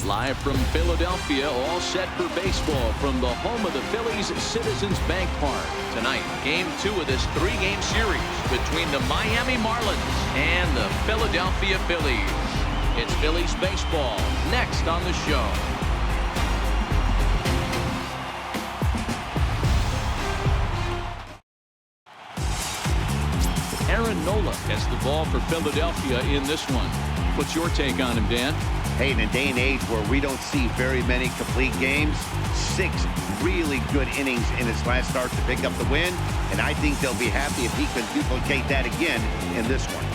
Live from Philadelphia, all set for baseball from the home of the Phillies, Citizens Bank Park. Tonight, Game 2 of this 3-game series between the Miami Marlins and the Philadelphia Phillies. It's Phillies baseball next on the show. Aaron Nola gets the ball for Philadelphia in this one. What's your take on him, Dan? Hey, in a day and age where we don't see very many complete games, 6 really good innings in his last start to pick up the win, and I think they'll be happy if he can duplicate that again in this one.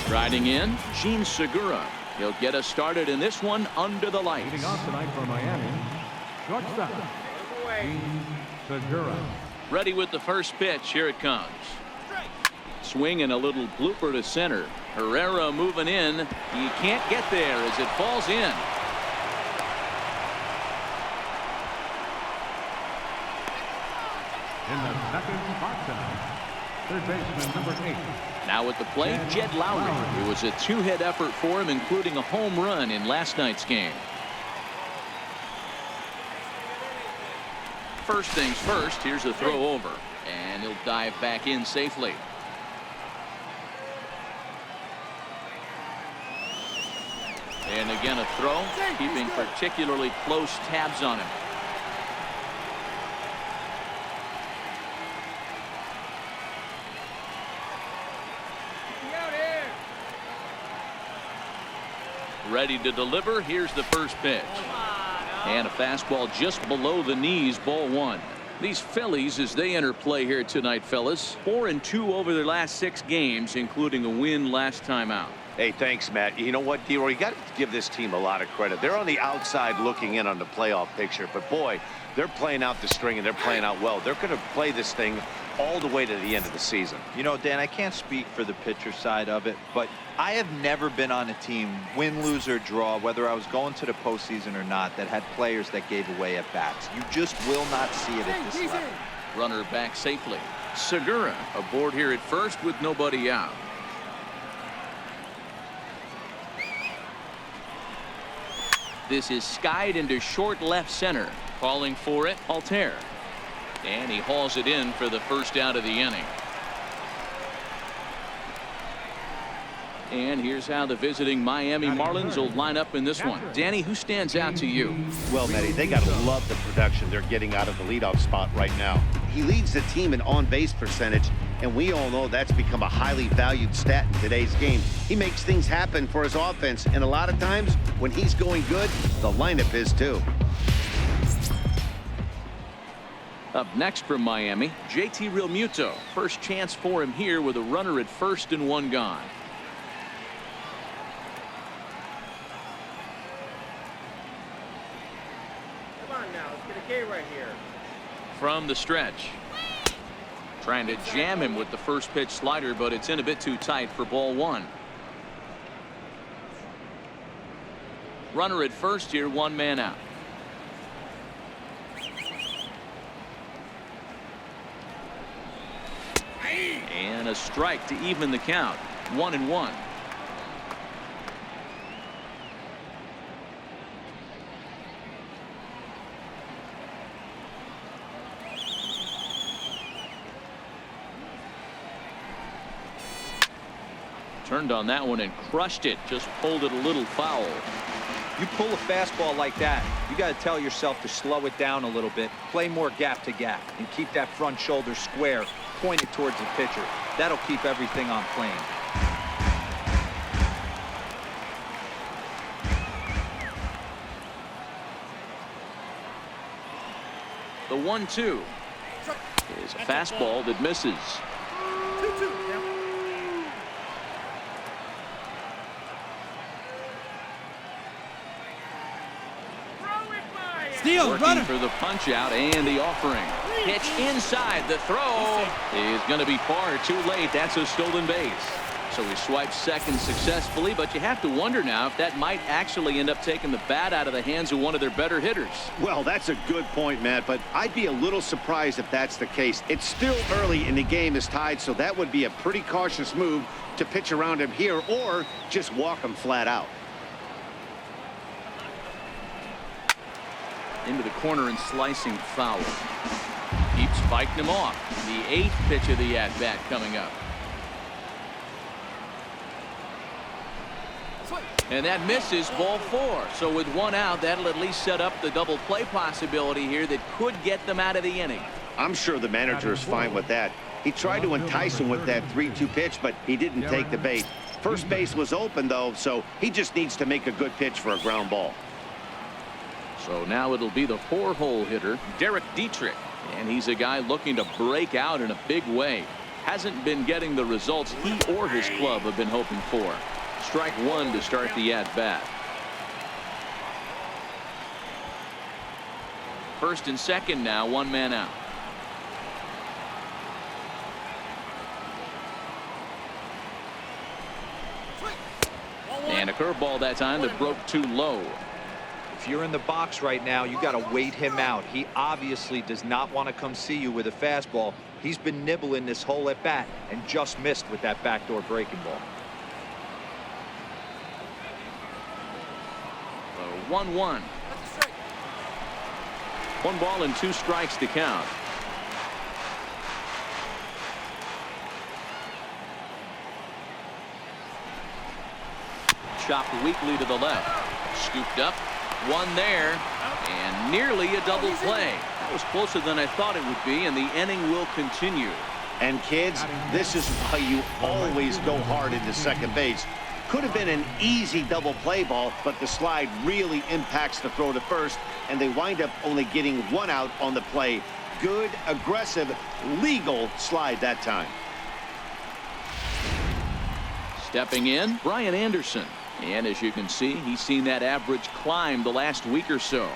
Riding in, Gene Segura. He'll get us started in this one under the lights. Leading off tonight for Miami, shortstop, Gene Segura. Ready with the first pitch. Here it comes. Swing and a little blooper to center. Herrera moving in. He can't get there as it falls in. In the second box out, third baseman number 8. Now at the plate, Jed Lowry. It was a 2-hit effort for him, including a home run in last night's game. First things first, here's a throw over, and he'll dive back in safely. And again a throw, keeping particularly close tabs on him. Ready to deliver. Here's the first pitch. And a fastball just below the knees, ball 1. These Phillies, as they enter play here tonight, fellas, 4-2 over their last 6 games, including a win last time out. Hey, thanks, Matt. You know what, D-Roy, you got to give this team a lot of credit. They're on the outside looking in on the playoff picture, but boy, they're playing out the string and they're playing out well. They're going to play this thing all the way to the end of the season. You know, Dan, I can't speak for the pitcher side of it, but I have never been on a team, win, lose, or draw, whether I was going to the postseason or not, that had players that gave away at bats. You just will not see it at this level. Runner back safely. Segura aboard here at first with nobody out. This is skied into short left center. Calling for it, Altair. And he hauls it in for the first out of the inning. And here's how the visiting Miami Marlins will line up in this one. Danny, who stands out to you? Well, Matty, they got to love the production they're getting out of the leadoff spot right now. He leads the team in on-base percentage, and we all know that's become a highly valued stat in today's game. He makes things happen for his offense, and a lot of times when he's going good, the lineup is too. Up next from Miami, JT Realmuto. First chance for him here with a runner at first and 1 gone. Come on now, let's get a K right here. From the stretch. Trying to jam him with the first pitch slider, but it's in a bit too tight for ball 1. Runner at first here, 1 man out. And a strike to even the count. 1-1. Turned on that one and crushed it. Just pulled it a little foul. You pull a fastball like that, you got to tell yourself to slow it down a little bit, play more gap to gap, and keep that front shoulder square, pointed towards the pitcher. That'll keep everything on plane. The 1-2 is a fastball that misses. Steal, working for the punch out and the offering. Pitch inside. The throw is going to be far too late. That's a stolen base. So he swipes second successfully, but you have to wonder now if that might actually end up taking the bat out of the hands of one of their better hitters. Well, that's a good point, Matt, but I'd be a little surprised if that's the case. It's still early and the game is tied, so that would be a pretty cautious move to pitch around him here or just walk him flat out. Into the corner and slicing foul. Keeps fighting him off. The 8th pitch of the at-bat coming up. And that misses, ball 4. So with 1 out, that'll at least set up the double play possibility here that could get them out of the inning. I'm sure the manager is fine with that. He tried to entice him with that 3-2 pitch, but he didn't take the bait. First base was open, though, so he just needs to make a good pitch for a ground ball. So now it'll be the 4-hole hitter, Derek Dietrich. And he's a guy looking to break out in a big way. Hasn't been getting the results he or his club have been hoping for. Strike 1 to start the at-bat. First and second now, 1 man out. And a curveball that time that broke too low. If you're in the box right now, you got to wait him out. He obviously does not want to come see you with a fastball. He's been nibbling this whole at bat and just missed with that backdoor breaking ball. 1-1. 1 ball and 2 strikes to count. Chopped weakly to the left. Scooped up. 1 there. And nearly a double play. That was closer than I thought it would be, and the inning will continue. And kids, this is why you always go hard into second base. Could have been an easy double play ball, but the slide really impacts the throw to first, and they wind up only getting 1 out on the play. Good, aggressive, legal slide that time. Stepping in, Brian Anderson. And as you can see, he's seen that average climb the last week or so.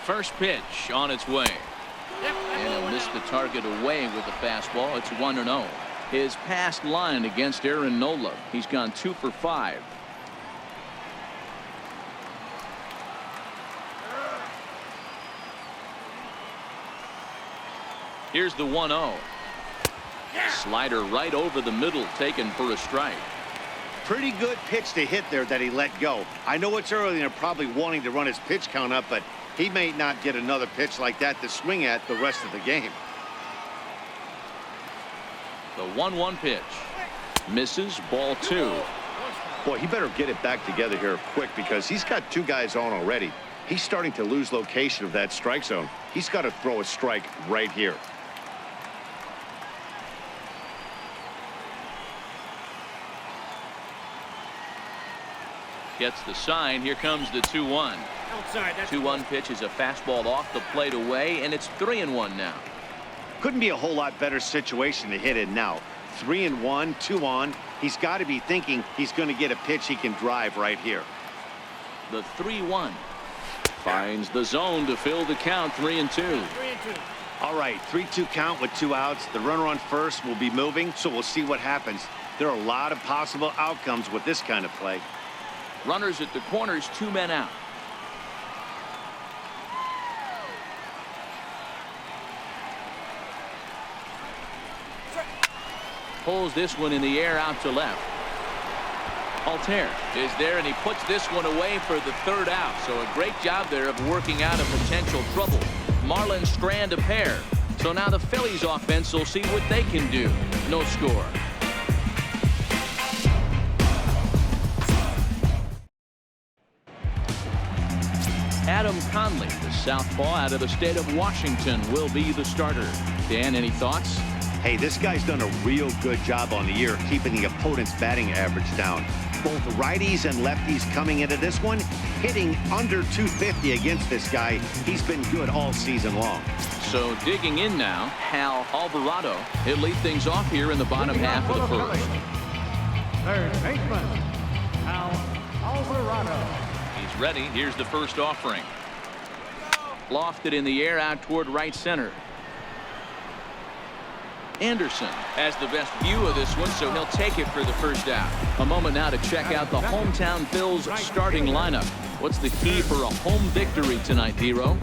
First pitch on its way. And he'll miss the target away with the fastball. It's 1-0. His past line against Aaron Nola, he's gone 2 for 5. Here's the 1-0. Slider right over the middle, taken for a strike. Pretty good pitch to hit there that he let go. I know it's early and they're probably wanting to run his pitch count up, but he may not get another pitch like that to swing at the rest of the game. The 1-1 pitch. Misses, ball 2. Boy, he better get it back together here quick because he's got 2 guys on already. He's starting to lose location of that strike zone. He's got to throw a strike right here. Gets the sign. Here comes the 2-1. 2-1 pitch is a fastball off the plate away, and it's 3-1 now. Couldn't be a whole lot better situation to hit in now. 3-1, 2 on. He's got to be thinking he's going to get a pitch he can drive right here. The 3-1 finds the zone to fill the count. 3-2. All right, 3-2 count with 2 outs. The runner on first will be moving, so we'll see what happens. There are a lot of possible outcomes with this kind of play. Runners at the corners, 2 men out. Pulls this one in the air out to left. Altair is there, and he puts this one away for the 3rd out. So a great job there of working out a potential trouble. Marlins strand a pair. So now the Phillies offense will see what they can do. No score. Adam Conley, the southpaw out of the state of Washington, will be the starter. Dan, any thoughts? Hey, this guy's done a real good job on the year keeping the opponent's batting average down. Both righties and lefties coming into this one, hitting under 250 against this guy. He's been good all season long. So digging in now, Hal Alvarado. He'll lead things off here in the bottom half of the first. Third baseman, Hal Alvarado. He's ready. Here's the first offering. Lofted in the air out toward right center. Anderson has the best view of this one, so he'll take it for the first out. A moment now to check out the hometown Phil's starting lineup. What's the key for a home victory tonight, D-Row?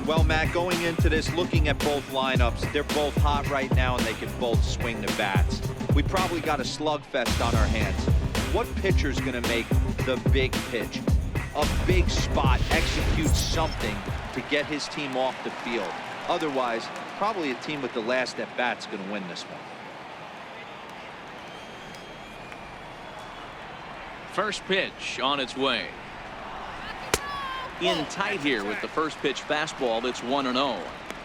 Well, Matt, going into this, looking at both lineups, they're both hot right now and they can both swing the bats. We probably got a slugfest on our hands. What pitcher's going to make the big pitch? A big spot, execute something to get his team off the field. Otherwise, probably a team with the last at bat's going to win this one. First pitch on its way. In tight here with the first pitch fastball. That's 1-0.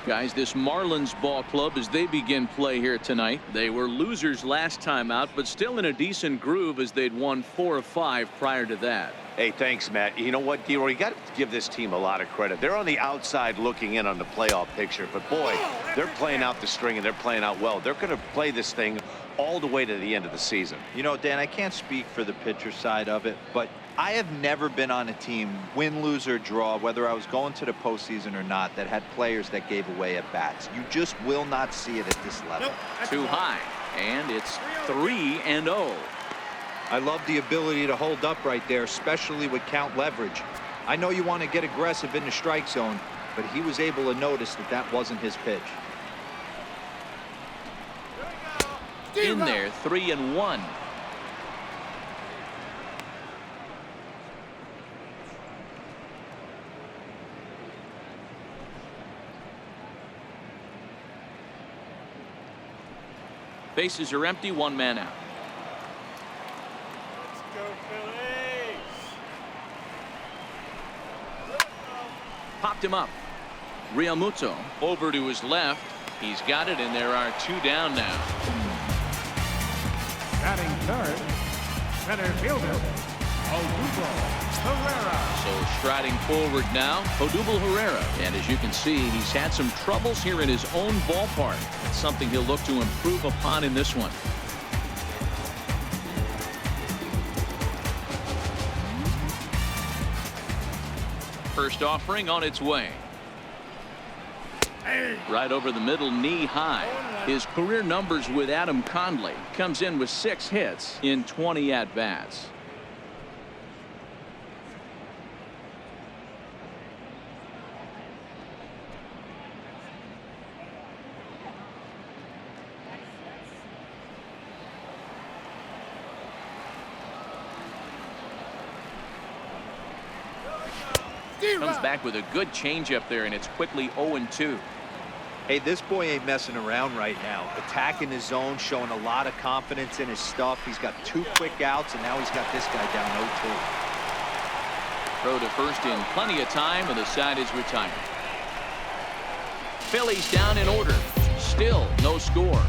Guys, this Marlins ball club, as they begin play here tonight, they were losers last time out, but still in a decent groove as they'd won 4 of 5 prior to that. Hey, thanks, Matt. You know what, D-Roy, you got to give this team a lot of credit. They're on the outside looking in on the playoff picture, but boy, they're playing out the string and they're playing out well. They're going to play this thing all the way to the end of the season. You know, Dan, I can't speak for the pitcher side of it, but I have never been on a team, win, lose, or draw, whether I was going to the postseason or not, that had players that gave away at bats. You just will not see it at this level. Too high, and it's 3-0. I love the ability to hold up right there, especially with count leverage. I know you want to get aggressive in the strike zone, but he was able to notice that that wasn't his pitch. In there, 3-1. Bases are empty, 1 man out. Let's go, Phillies! Popped him up. Realmuto over to his left. He's got it, and there are 2 down now. Batting third, center fielder, Odubel Herrera. So striding forward now, Odubel Herrera. And as you can see, he's had some troubles here in his own ballpark. It's something he'll look to improve upon in this one. First offering on its way. Right over the middle, knee high. His career numbers with Adam Conley. Comes in with 6 hits in 20 at-bats. Comes back with a good changeup there, and it's quickly 0-2. Hey, this boy ain't messing around right now. Attacking his zone, showing a lot of confidence in his stuff. He's got 2 quick outs, and now he's got this guy down 0-2. Throw to first in plenty of time, and the side is retired. Phillies down in order. Still no score.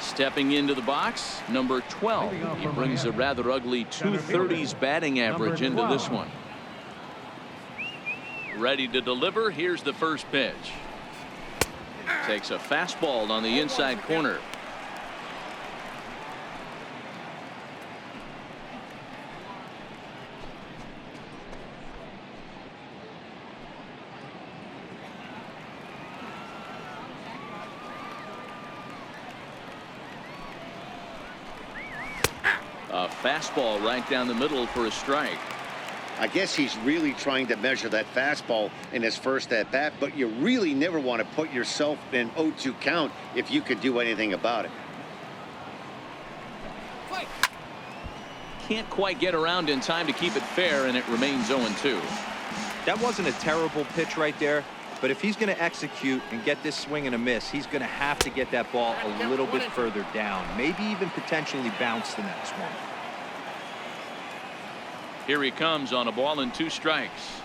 Stepping into the box, number 12. He brings a rather ugly 230s batting average into this one. Ready to deliver. Here's the first pitch. Takes a fastball on the inside corner. A fastball right down the middle for a strike. I guess he's really trying to measure that fastball in his first at bat, but you really never want to put yourself in an 0-2 count if you could do anything about it. Can't quite get around in time to keep it fair, and it remains 0-2. That wasn't a terrible pitch right there, but if he's going to execute and get this swing and a miss, he's going to have to get that ball a little bit further down, maybe even potentially bounce the next one. Here he comes on a ball and 2 strikes.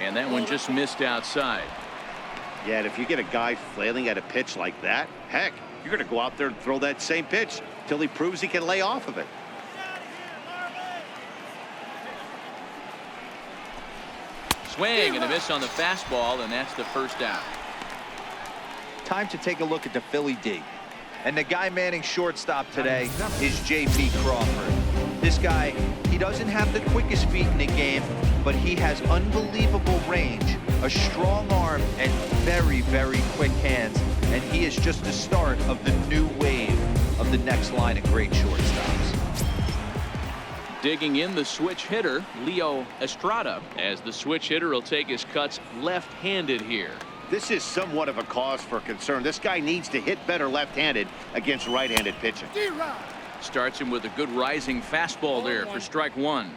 And that one just missed outside. Yeah, and if you get a guy flailing at a pitch like that, heck, you're going to go out there and throw that same pitch till he proves he can lay off of it. Swing and a miss on the fastball, and that's the first out. Time to take a look at the Philly D. And the guy manning shortstop today is J.P. Crawford. This guy, he doesn't have the quickest feet in the game, but he has unbelievable range, a strong arm, and very, very quick hands. And he is just the start of the new wave of the next line of great shortstops. Digging in the switch hitter, Leo Estrada, as the switch hitter will take his cuts left-handed here. This is somewhat of a cause for concern. This guy needs to hit better left-handed against right-handed pitching. Starts him with a good rising fastball there for strike one.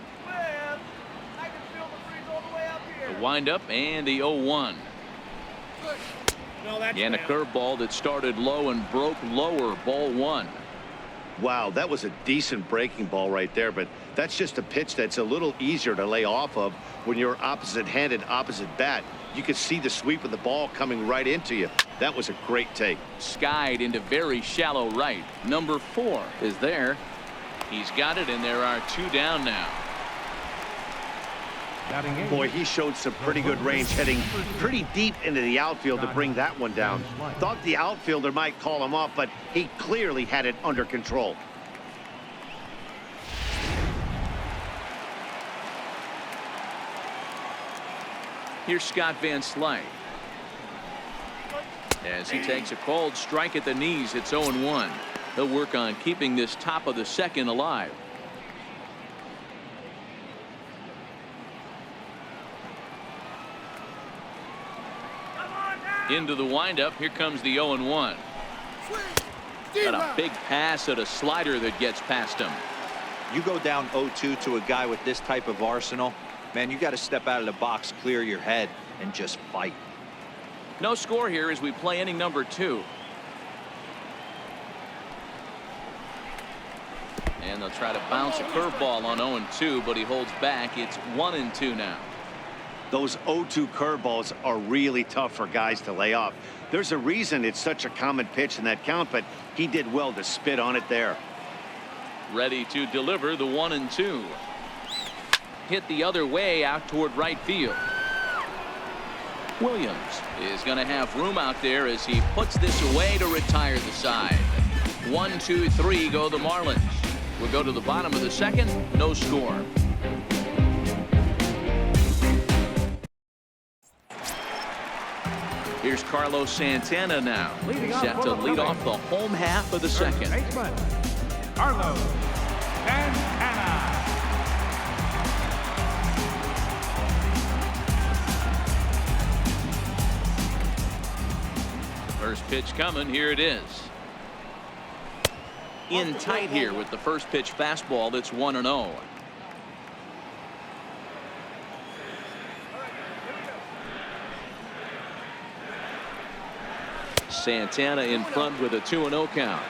The windup and the 0-1. And a curveball that started low and broke lower, ball one. Wow, that was a decent breaking ball right there, but that's just a pitch that's a little easier to lay off of when you're opposite-handed, opposite bat. You can see the sweep of the ball coming right into you. That was a great take. Skied into very shallow right. Number 4 is there. He's got it, and there are 2 down now. Boy, he showed some pretty good range, heading pretty deep into the outfield to bring that one down. Thought the outfielder might call him up, but he clearly had it under control. Here's Scott Van Slyke. As he takes a cold strike at the knees, it's 0-1. He'll work on keeping this top of the second alive. Into the windup. Here comes the 0-1. Got a big pass at a slider that gets past him. You go down 0-2 to a guy with this type of arsenal, man, you got to step out of the box, clear your head, and just fight. No score here as we play inning number 2. And they'll try to bounce a curveball on 0-2, but he holds back. It's 1-2 now. Those 0-2 curveballs are really tough for guys to lay off. There's a reason it's such a common pitch in that count, but he did well to spit on it there. Ready to deliver the 1-2. Hit the other way out toward right field. Williams is going to have room out there as he puts this away to retire the side. 1, 2, 3 go the Marlins. We'll go to the bottom of the second. No score. Here's Carlos Santana now, set to lead off the home half of the second. Carlos Santana. First pitch coming. Here it is. In tight here with the first pitch fastball. That's 1-0. Santana in front with a 2-0 count.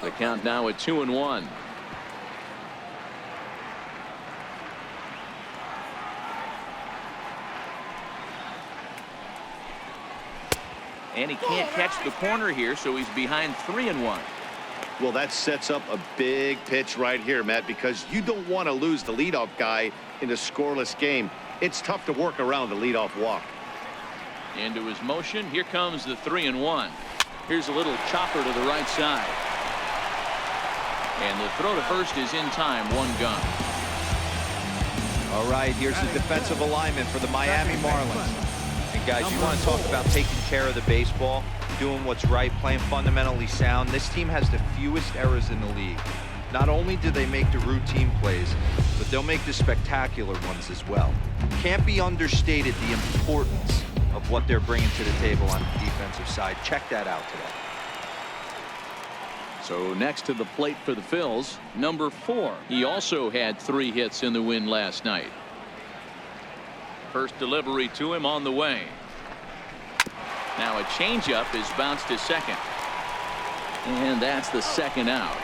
The count now at 2-1. And he can't catch the corner here, so he's behind 3-1. Well, that sets up a big pitch right here, Matt, because you don't want to lose the leadoff guy in a scoreless game. It's tough to work around the leadoff walk. Into his motion. Here comes the 3-1. Here's a little chopper to the right side. And the throw to first is in time. 1 gun. All right, here's the defensive alignment for the Miami Marlins. And guys, you want to talk about taking care of the baseball, doing what's right, playing fundamentally sound. This team has the fewest errors in the league. Not only do they make the routine plays, but they'll make the spectacular ones as well. Can't be understated the importance of what they're bringing to the table on the defensive side. Check that out today. So next to the plate for the Phils, number 4. He also had 3 hits in the win last night. First delivery to him on the way. Now a changeup is bounced to second. And that's the second out.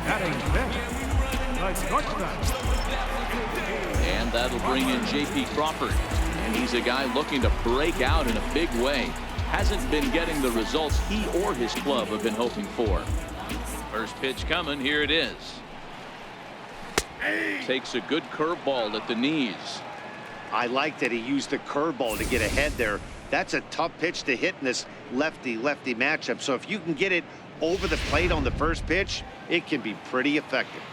Batting fifth, the shortstop. And that'll bring in J.P. Crawford. And he's a guy looking to break out in a big way. hasn't been getting the results he or his club have been hoping for. First pitch coming. Here it is. Takes a good curveball at the knees. I like that he used the curveball to get ahead there. That's a tough pitch to hit in this lefty-lefty matchup. So if you can get it over the plate on the first pitch, it can be pretty effective.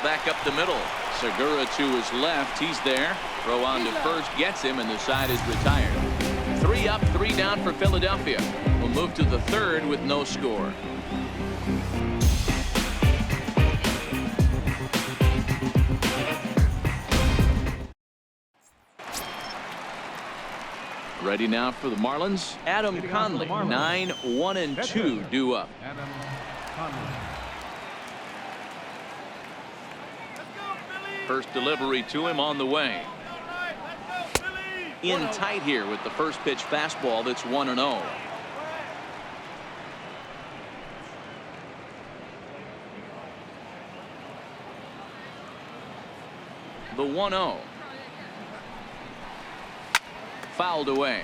Back up the middle. Segura to his left. He's there. Throw on to first. Gets him, and the side is retired. 3 up, 3 down for Philadelphia. We'll move to the third with no score. Ready now for the Marlins. Adam Conley, 9-1-2 due up. Adam Conley. First delivery to him on the way. In tight here with the first pitch fastball that's 1-0. The 1-0. Fouled away.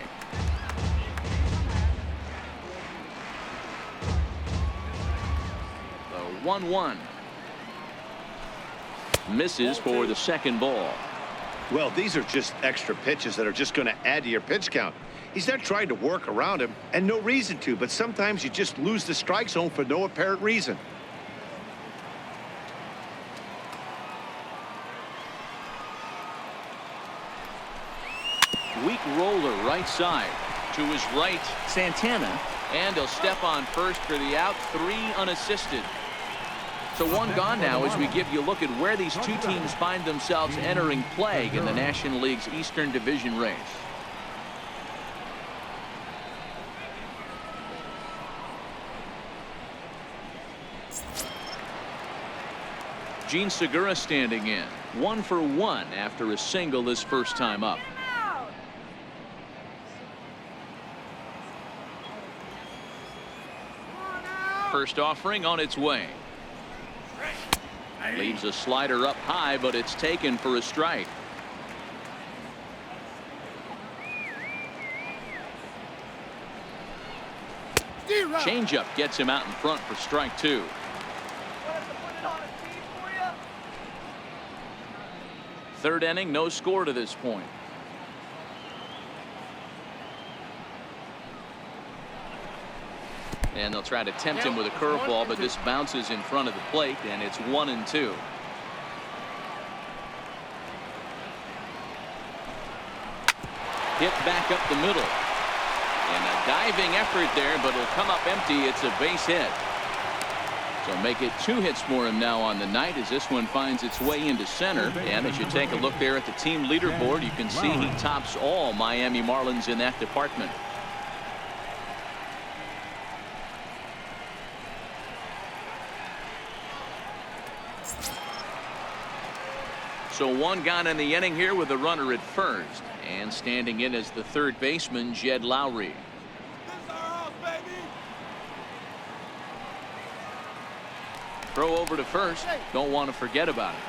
The 1-1. Misses for the second ball. Well, these are just extra pitches that are just going to add to your pitch count. He's not trying to work around him, and no reason to, but sometimes you just lose the strike zone for no apparent reason. Weak roller right side. To his right, Santana. And he'll step on first for the out. 3 unassisted. So 1 gone now as we give you a look at where these two teams find themselves entering play in the National League's Eastern Division race. Gene Segura standing in. 1 for 1 after a single his first time up. First offering on its way. Leaves a slider up high, but it's taken for a strike. Changeup gets him out in front for strike 2. Third inning, no score to this point. And they'll try to tempt him with a curveball, but this bounces in front of the plate, and it's 1-2. Hit back up the middle. And a diving effort there, but it'll come up empty. It's a base hit. So make it 2 hits for him now on the night as this one finds its way into center. And as you take a look there at the team leaderboard, you can see he tops all Miami Marlins in that department. So 1 gone in the inning here with a runner at first. And standing in as the third baseman, Jed Lowry. Throw over to first. Don't want to forget about it.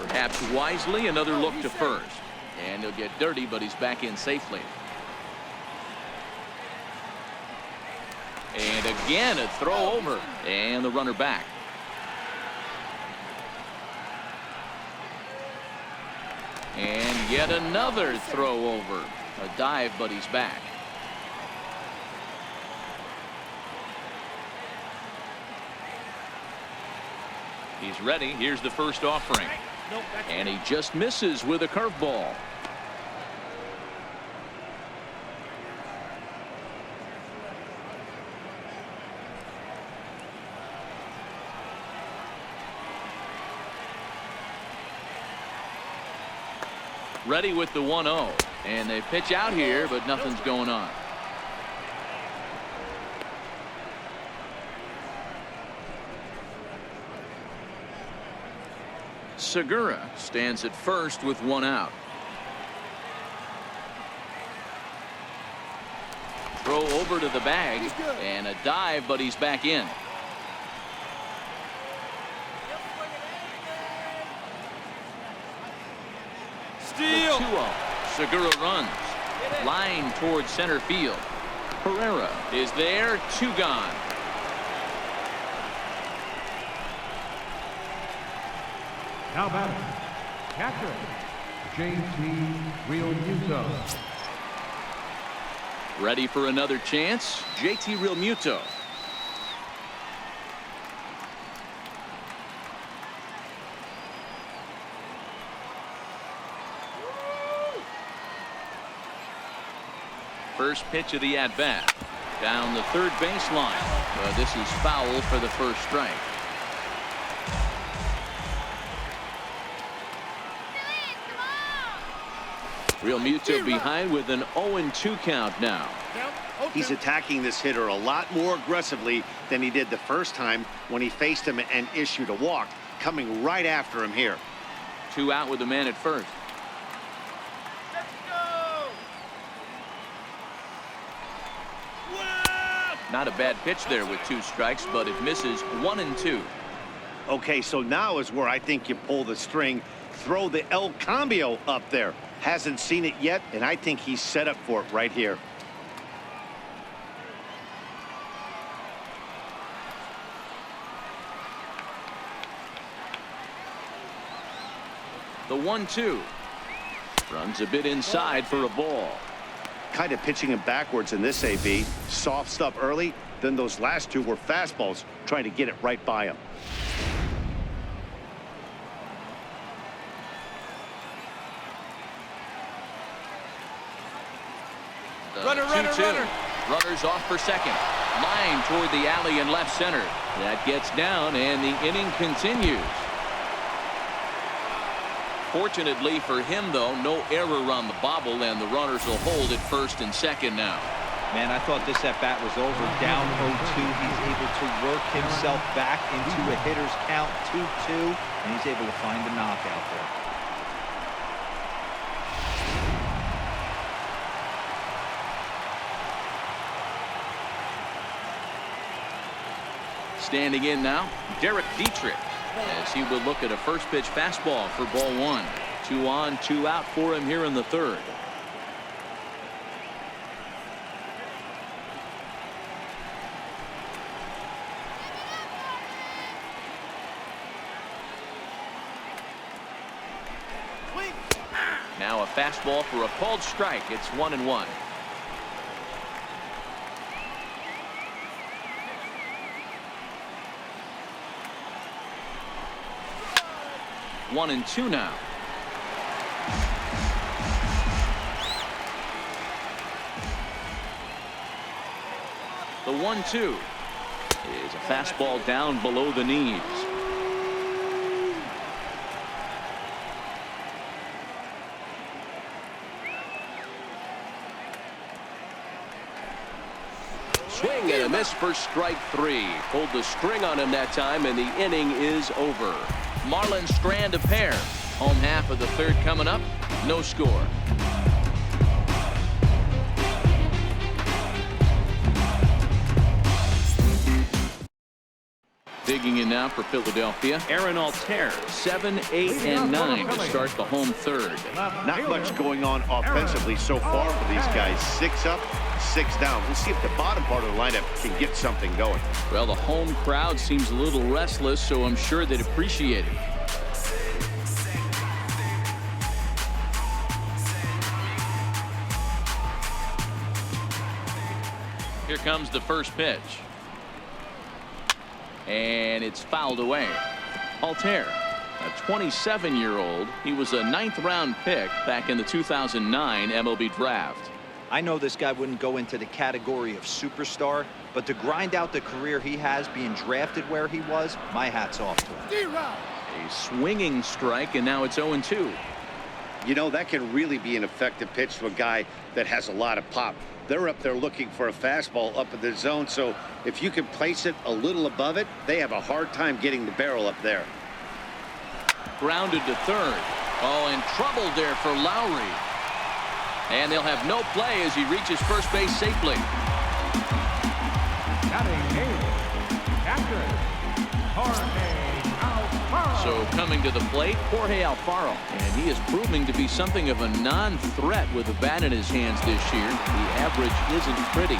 Perhaps wisely, another look to first. And he'll get dirty, but he's back in safely. And again, a throw over. And the runner back. And yet another throw over. A dive, but he's back. He's ready. Here's the first offering. And he just misses with a curveball. Ready with the 1-0. And they pitch out here, but nothing's going on. Segura stands at first with 1 out. Throw over to the bag and a dive, but he's back in. Steal. The 2-0. Segura runs. Line towards center field. Pereira is there. 2 gone. Now batting, catcher, JT Realmuto. Ready for another chance. JT Realmuto. First pitch of the at-bat. Down the third baseline. This is foul for the first strike. Realmuto behind with an 0-2 count now. He's attacking this hitter a lot more aggressively than he did the first time when he faced him and issued a walk, coming right after him here. 2 out with the man at first. Not a bad pitch there with 2 strikes, but it misses 1-2. Okay, so now is where I think you pull the string, throw the El Cambio up there. Hasn't seen it yet, and I think he's set up for it right here. The 1-2. Runs a bit inside for a ball. Kind of pitching him backwards in this AB. Soft stuff early, then those last 2 were fastballs, trying to get it right by him. Runner. Runners off for second. Line toward the alley in left center. That gets down, and the inning continues. Fortunately for him, though, no error on the bobble, and the runners will hold at first and second now. Man, I thought this at-bat was over. Down 0-2. He's able to work himself back into a hitter's count, 2-2, and he's able to find a knockout there. Standing in now, Derek Dietrich, as he will look at a first pitch fastball for ball 1. 2 on, 2 out for him here in the third. Now a fastball for a called strike. It's 1-1. One and 2 now. The 1-2 is a fastball down below the knees. Swing and a miss for strike 3. Pulled the string on him that time, and the inning is over. Marlins strand a pair. Home half of the third coming up. No score. Digging in now for Philadelphia, Aaron Altair, 7, 8, and 9 to start the home third. Not much going on offensively so far for these guys. 6 up, 6 down. We'll see if the bottom part of the lineup can get something going. Well, the home crowd seems a little restless, so I'm sure they'd appreciate it. Here comes the first pitch. And it's fouled away. Altair, a 27-year-old. He was a 9th-round pick back in the 2009 MLB draft. I know this guy wouldn't go into the category of superstar, but to grind out the career he has being drafted where he was, my hat's off to him. A swinging strike, and now it's 0-2. You know, that can really be an effective pitch to a guy that has a lot of pop. They're up there looking for a fastball up in the zone, so if you can place it a little above it, they have a hard time getting the barrel up there. Grounded to third. Oh, and trouble there for Lowry. And they'll have no play as he reaches first base safely. So coming to the plate, Jorge Alfaro. And he is proving to be something of a non-threat with the bat in his hands this year. The average isn't pretty.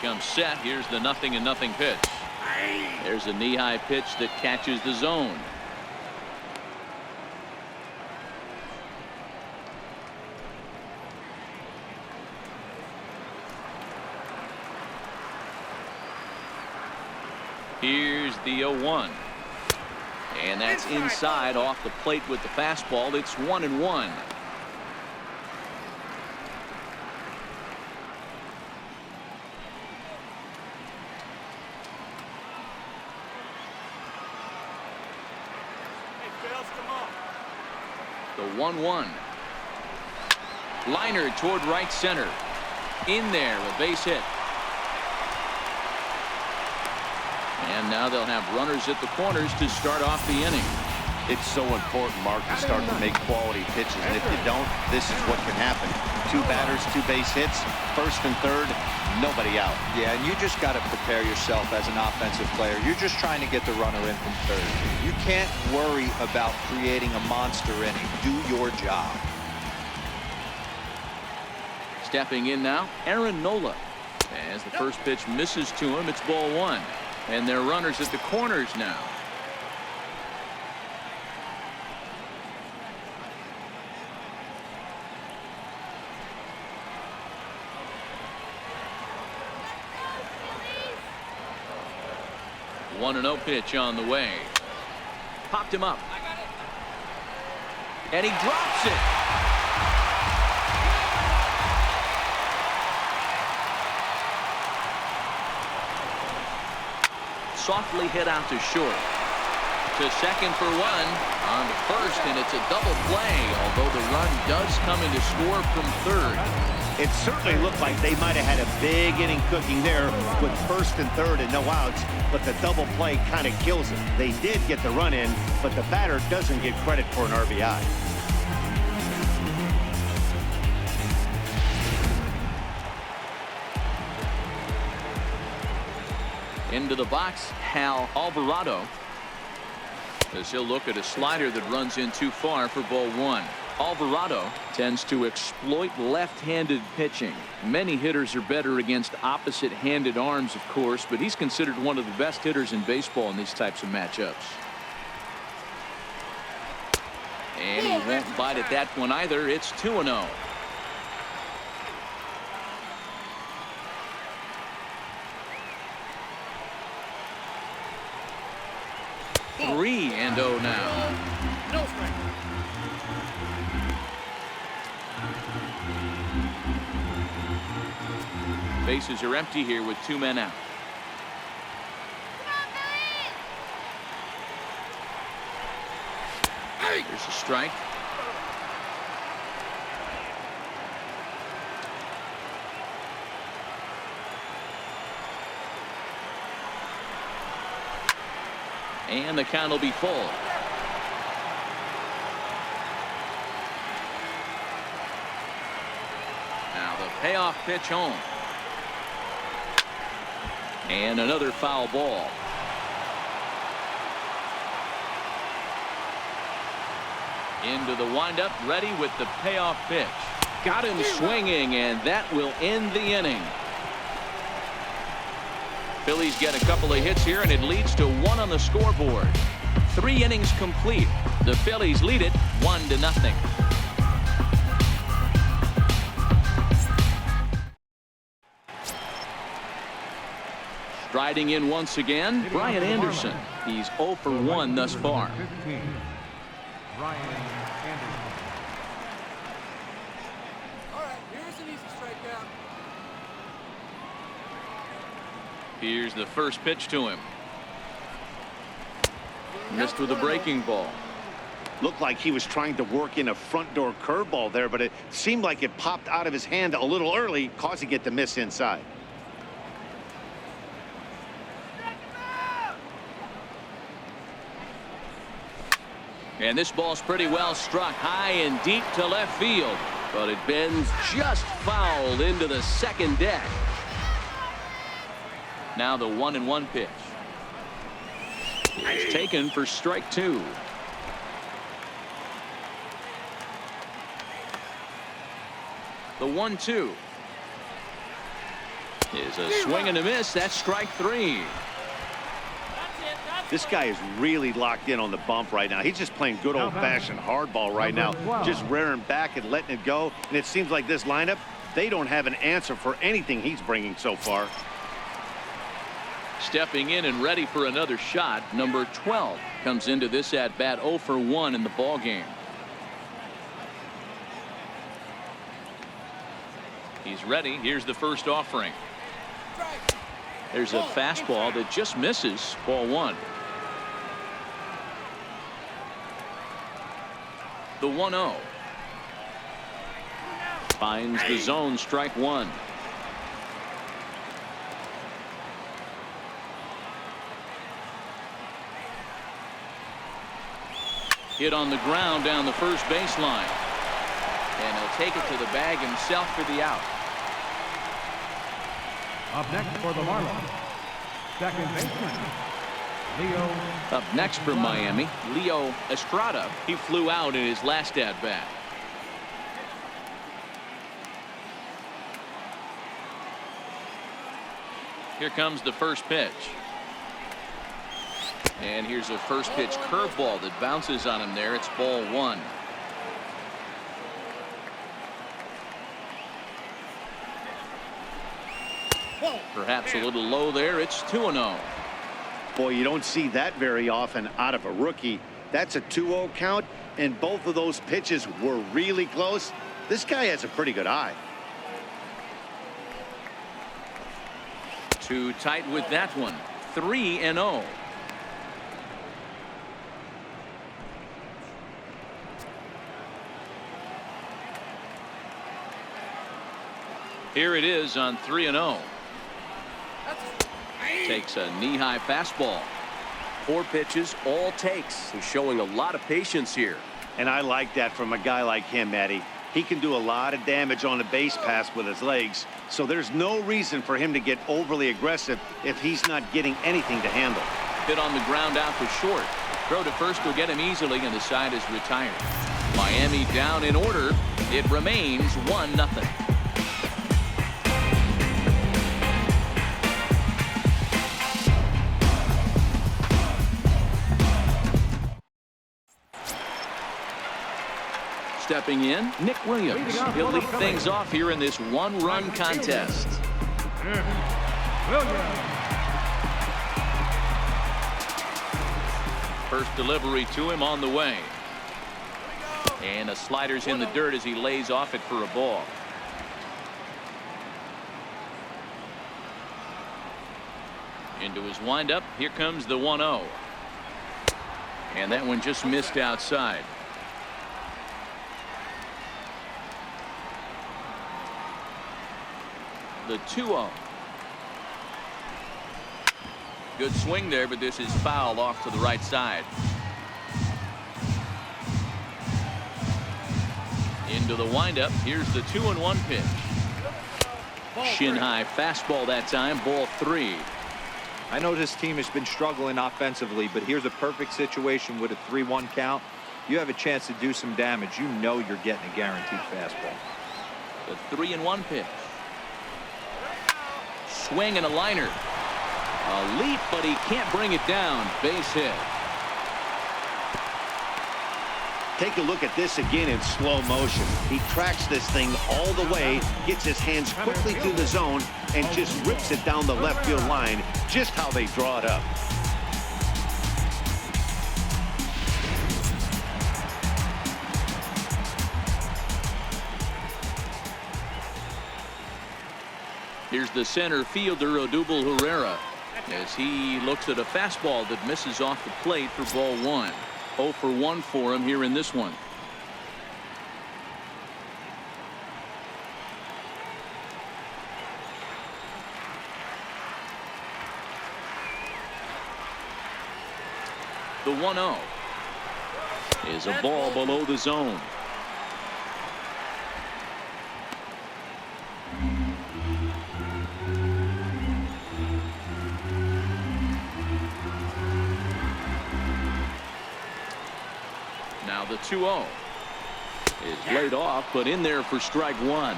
Comes set. Here's the 0-0 pitch. There's a knee-high pitch that catches the zone. Here's the 0-1. And that's inside off the plate with the fastball. It's 1-1. The 1-1. Liner toward right center. In there, a base hit. And now they'll have runners at the corners to start off the inning. It's so important, Mark, to start to make quality pitches. And if you don't, this is what can happen. 2 batters, 2 base hits, first and third, nobody out. Yeah, and you just got to prepare yourself as an offensive player. You're just trying to get the runner in from third. You can't worry about creating a monster inning. Do your job. Stepping in now, Aaron Nola. As the first pitch misses to him, it's ball 1. And they're runners at the corners now. The 1-0 pitch on the way. Popped him up. And he drops it. Softly hit out to short. To second for 1. On to first, and it's a double play, although the run does come in to score from third. It certainly looked like they might have had a big inning cooking there with first and third and no outs, but the double play kind of kills it. They did get the run in, but the batter doesn't get credit for an RBI. Into the box, Hal Alvarado, as he'll look at a slider that runs in too far for ball 1. Alvarado tends to exploit left-handed pitching. Many hitters are better against opposite-handed arms, of course, but he's considered one of the best hitters in baseball in these types of matchups. And he won't bite at that one either. It's 2-0. Three and 0 now. No strike. Bases are empty here with 2 men out. There's a strike. And the count will be full. Now the payoff pitch home. And another foul ball. Into the windup, ready with the payoff pitch. Got him swinging, and that will end the inning. Phillies get a couple of hits here, and it leads to 1 on the scoreboard. 3 innings complete. The Phillies lead it 1-0. Striding in once again, Brian Anderson. He's 0 for 1 thus far. 15, Brian Anderson. All right, here's an easy strikeout. Here's the first pitch to him. Missed with a breaking ball. Looked like he was trying to work in a front door curveball there, but it seemed like it popped out of his hand a little early, causing it to miss inside. And this ball's pretty well struck high and deep to left field, but it bends just foul into the second deck. Now the 1-1 pitch is taken for strike 2. The 1-2 is a swing and a miss. That's strike 3. This guy is really locked in on the bump right now. He's just playing good old-fashioned hardball right now, just rearing back and letting it go. And it seems like this lineup, they don't have an answer for anything he's bringing so far. Stepping in and ready for another shot, number 12 comes into this at bat 0 for 1 in the ball game. He's ready. Here's the first offering. There's a fastball that just misses. Ball 1. The 1-0 finds the zone. Strike 1. Hit on the ground down the first baseline, and he'll take it to the bag himself for the out. Up next for the Marlins, second baseman, Leo. Up next for Miami, Leo Estrada. He flew out in his last at bat. Here comes the first pitch. And here's a first pitch curveball that bounces on him there. It's ball 1. Perhaps a little low there. It's 2-0. Boy, you don't see that very often out of a rookie. That's a 2-0 count, and both of those pitches were really close. This guy has a pretty good eye. Too tight with that one. 3-0. Here it is on 3-0. Takes a knee-high fastball. 4 pitches, all takes. He's showing a lot of patience here. And I like that from a guy like him, Matty. He can do a lot of damage on a base pass with his legs, so there's no reason for him to get overly aggressive if he's not getting anything to handle. Hit on the ground out to short. Throw to first will get him easily, and the side is retired. Miami down in order. It remains 1-0. Stepping in, Nick Williams. He'll lead things off here in this 1-run contest. First delivery to him on the way. And a slider's in the dirt as he lays off it for a ball. Into his windup. Here comes the 1-0. And that one just missed outside. The 2-0. Good swing there, but this is foul off to the right side. Into the windup. Here's the 2-1 pitch. Shin high fastball that time. Ball 3. I know this team has been struggling offensively, but here's a perfect situation with a 3-1 count. You have a chance to do some damage. You know you're getting a guaranteed fastball. The 3-1 pitch. Swing and a liner. A leap, but he can't bring it down. Base hit. Take a look at this again in slow motion. He tracks this thing all the way, gets his hands quickly through the zone, and just rips it down the left field line, just how they draw it up. Here's the center fielder, Odubel Herrera, as he looks at a fastball that misses off the plate for ball 1. 0 for 1 for him here in this one. The 1-0. is a ball below the zone. Now the 2-0 is laid off, but in there for strike one.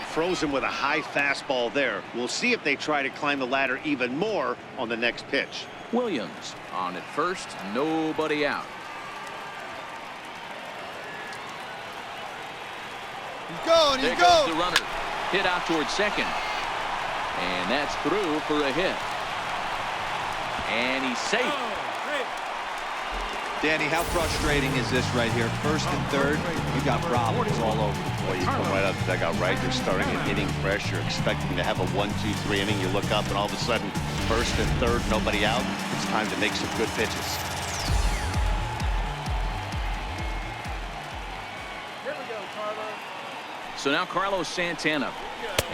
Froze him with a high fastball there. We'll see if they try to climb the ladder even more on the next pitch. Williams on at first, nobody out. He's going. There goes the runner. Hit out towards second. And that's through for a hit. And he's safe. Danny, how frustrating is this right here? First and third, you got problems all over. Boy, you come right out the dugout, right? You're starting an inning fresh. You're expecting to have a 1-2-3 inning. You look up, and all of a sudden, first and third, nobody out. It's time to make some good pitches. Here we go, Carlos. So now Carlos Santana,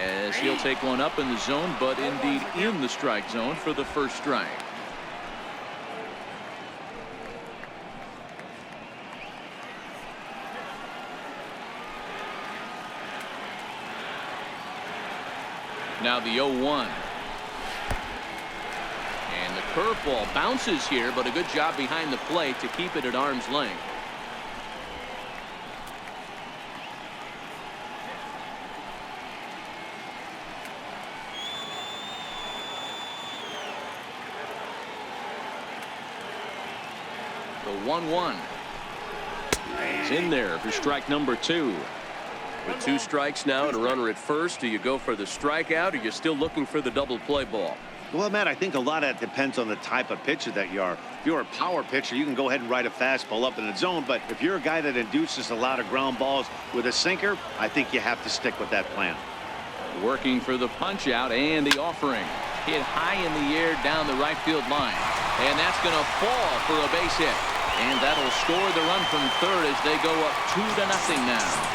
as he'll take one up in the zone, but indeed in the strike zone for the first strike. Now the 0-1. And the curveball bounces here, but a good job behind the plate to keep it at arm's length. The 1-1 is in there for strike number 2. With 2 strikes now and a runner at first, do you go for the strikeout, or you're still looking for the double play ball? Well, Matt, I think a lot of that depends on the type of pitcher that you are. If you're a power pitcher, you can go ahead and ride a fastball up in the zone. But if you're a guy that induces a lot of ground balls with a sinker, I think you have to stick with that plan. Working for the punch out and the offering. Hit high in the air down the right field line. And that's going to fall for a base hit. And that'll score the run from third as they go up 2-0 now.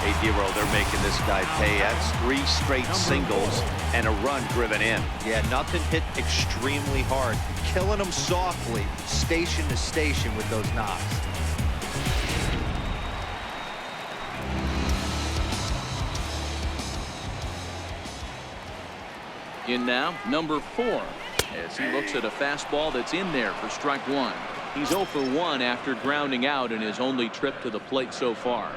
Hey, Dero, they're making this guy pay. That's 3 straight singles and a run driven in. Yeah, nothing hit extremely hard. Killing them softly, station to station with those knocks. In now, number 4, as he looks at a fastball that's in there for strike 1. He's 0 for 1 after grounding out in his only trip to the plate so far.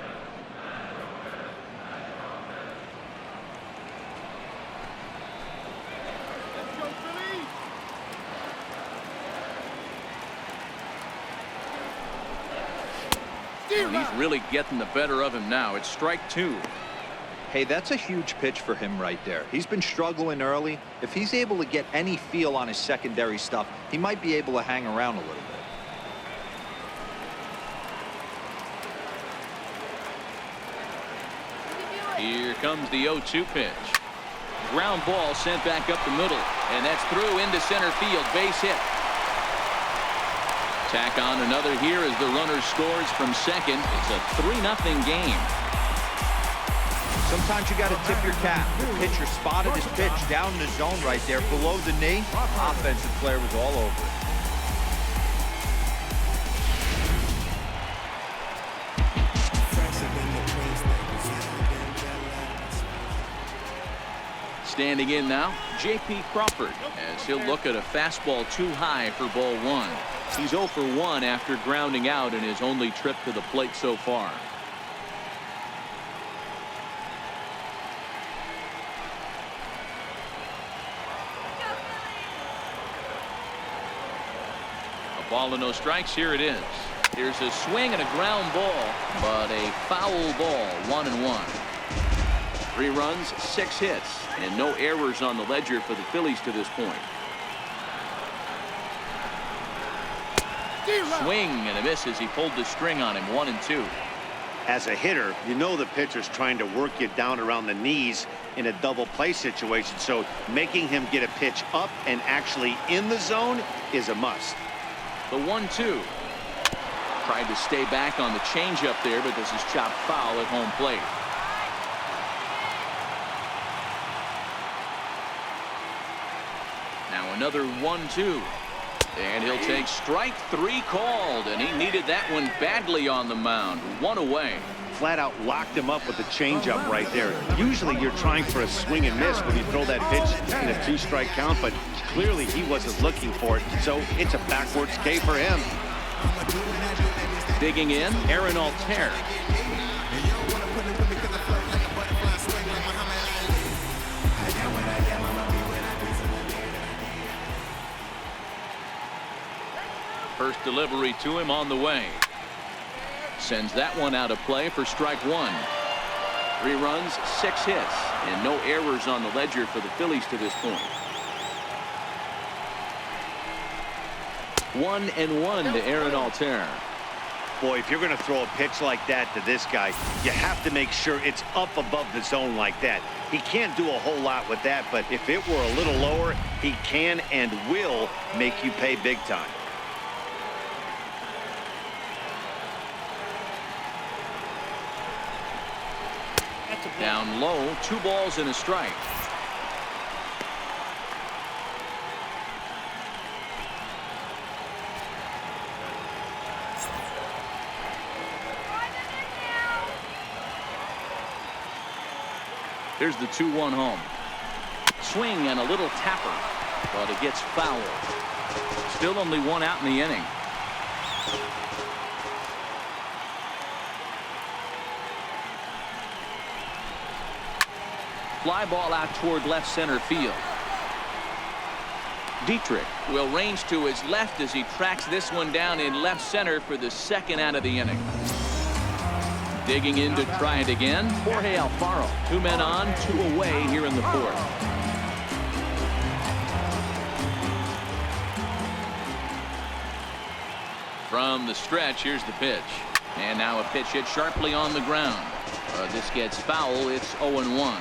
And he's really getting the better of him now. It's strike 2. Hey, that's a huge pitch for him right there. He's been struggling early. If he's able to get any feel on his secondary stuff, he might be able to hang around a little bit. Here comes the 0-2 pitch. Ground ball sent back up the middle, and that's through into center field. Base hit. Tack on another here as the runner scores from second. It's a 3-0 game. Sometimes you got to tip your cap. The pitcher spotted his pitch down in the zone right there below the knee. Offensive player was all over it. Standing in now, J.P. Crawford, as he'll look at a fastball too high for ball 1. He's 0 for 1 after grounding out in his only trip to the plate so far. A ball and no strikes. Here it is. Here's a swing and a ground ball, but a foul ball. 1-1. 3 runs, 6 hits, and no errors on the ledger for the Phillies to this point. Swing and a miss as he pulled the string on him. 1-2. As a hitter, you know the pitcher's trying to work you down around the knees in a double play situation, so making him get a pitch up and actually in the zone is a must. The 1-2. Tried to stay back on the changeup there, but this is chopped foul at home plate. Now another 1-2. And he'll take strike 3 called, and he needed that one badly on the mound. 1 away. Flat out locked him up with the changeup right there. Usually you're trying for a swing and miss when you throw that pitch in a 2-strike count, but clearly he wasn't looking for it, so it's a backwards K for him. Digging in, Aaron Altair. First delivery to him on the way. Sends that one out of play for strike 1. 3 runs, 6 hits, and no errors on the ledger for the Phillies to this point. 1-1 to Aaron Altair. Boy, if you're going to throw a pitch like that to this guy, you have to make sure it's up above the zone like that. He can't do a whole lot with that, but if it were a little lower, he can and will make you pay big time. Down low, 2 balls and a strike. Here's the 2-1 home. Swing and a little tapper, but it gets fouled. Still only 1 out in the inning. Fly ball out toward left center field. Dietrich will range to his left as he tracks this one down in left center for the 2nd out of the inning. Digging in to try it again, Jorge Alfaro. 2 men on, 2 away here in the 4th. From the stretch, here's the pitch. And now a pitch hit sharply on the ground. This gets foul. It's 0-1.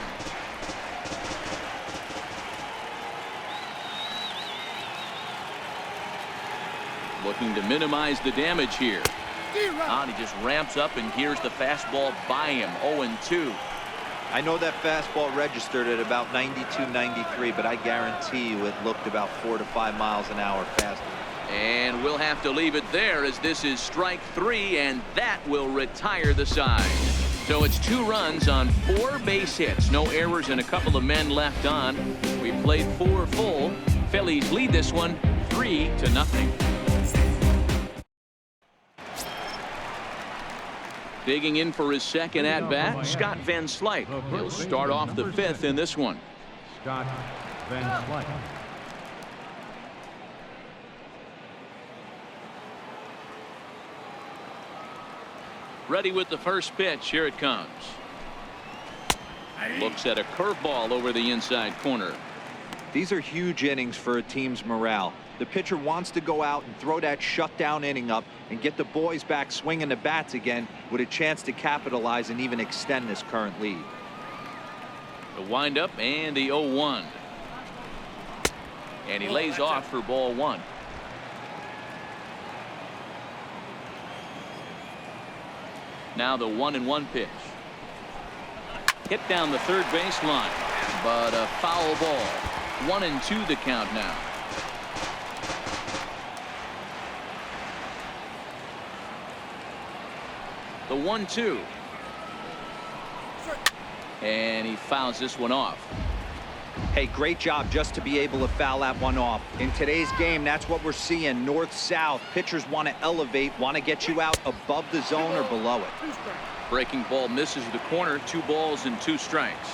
Looking to minimize the damage here. And he just ramps up, and here's the fastball by him. 0-2. I know that fastball registered at about 92, 93, but I guarantee you it looked about 4 to 5 miles an hour faster. And we'll have to leave it there, as this is strike 3, and that will retire the side. So it's 2 runs on 4 base hits. No errors and a couple of men left on. We played 4 full. Phillies lead this one 3-0. Digging in for his 2nd at-bat, Scott Van Slyke. He'll start off the 5th in this one. Scott Van Slyke. Ready with the first pitch. Here it comes. Looks at a curveball over the inside corner. These are huge innings for a team's morale. The pitcher wants to go out and throw that shutdown inning up and get the boys back swinging the bats again with a chance to capitalize and even extend this current lead. The windup and the 0-1. And he lays off for ball 1. Now the 1-1 pitch. Hit down the 3rd baseline, but a foul ball. 1-2 the count now. The 1-2. And he fouls this one off. Hey, great job just to be able to foul that one off. In today's game, that's what we're seeing. North-south. Pitchers want to elevate, want to get you out above the zone or below it. Breaking ball misses the corner. 2 balls and 2 strikes.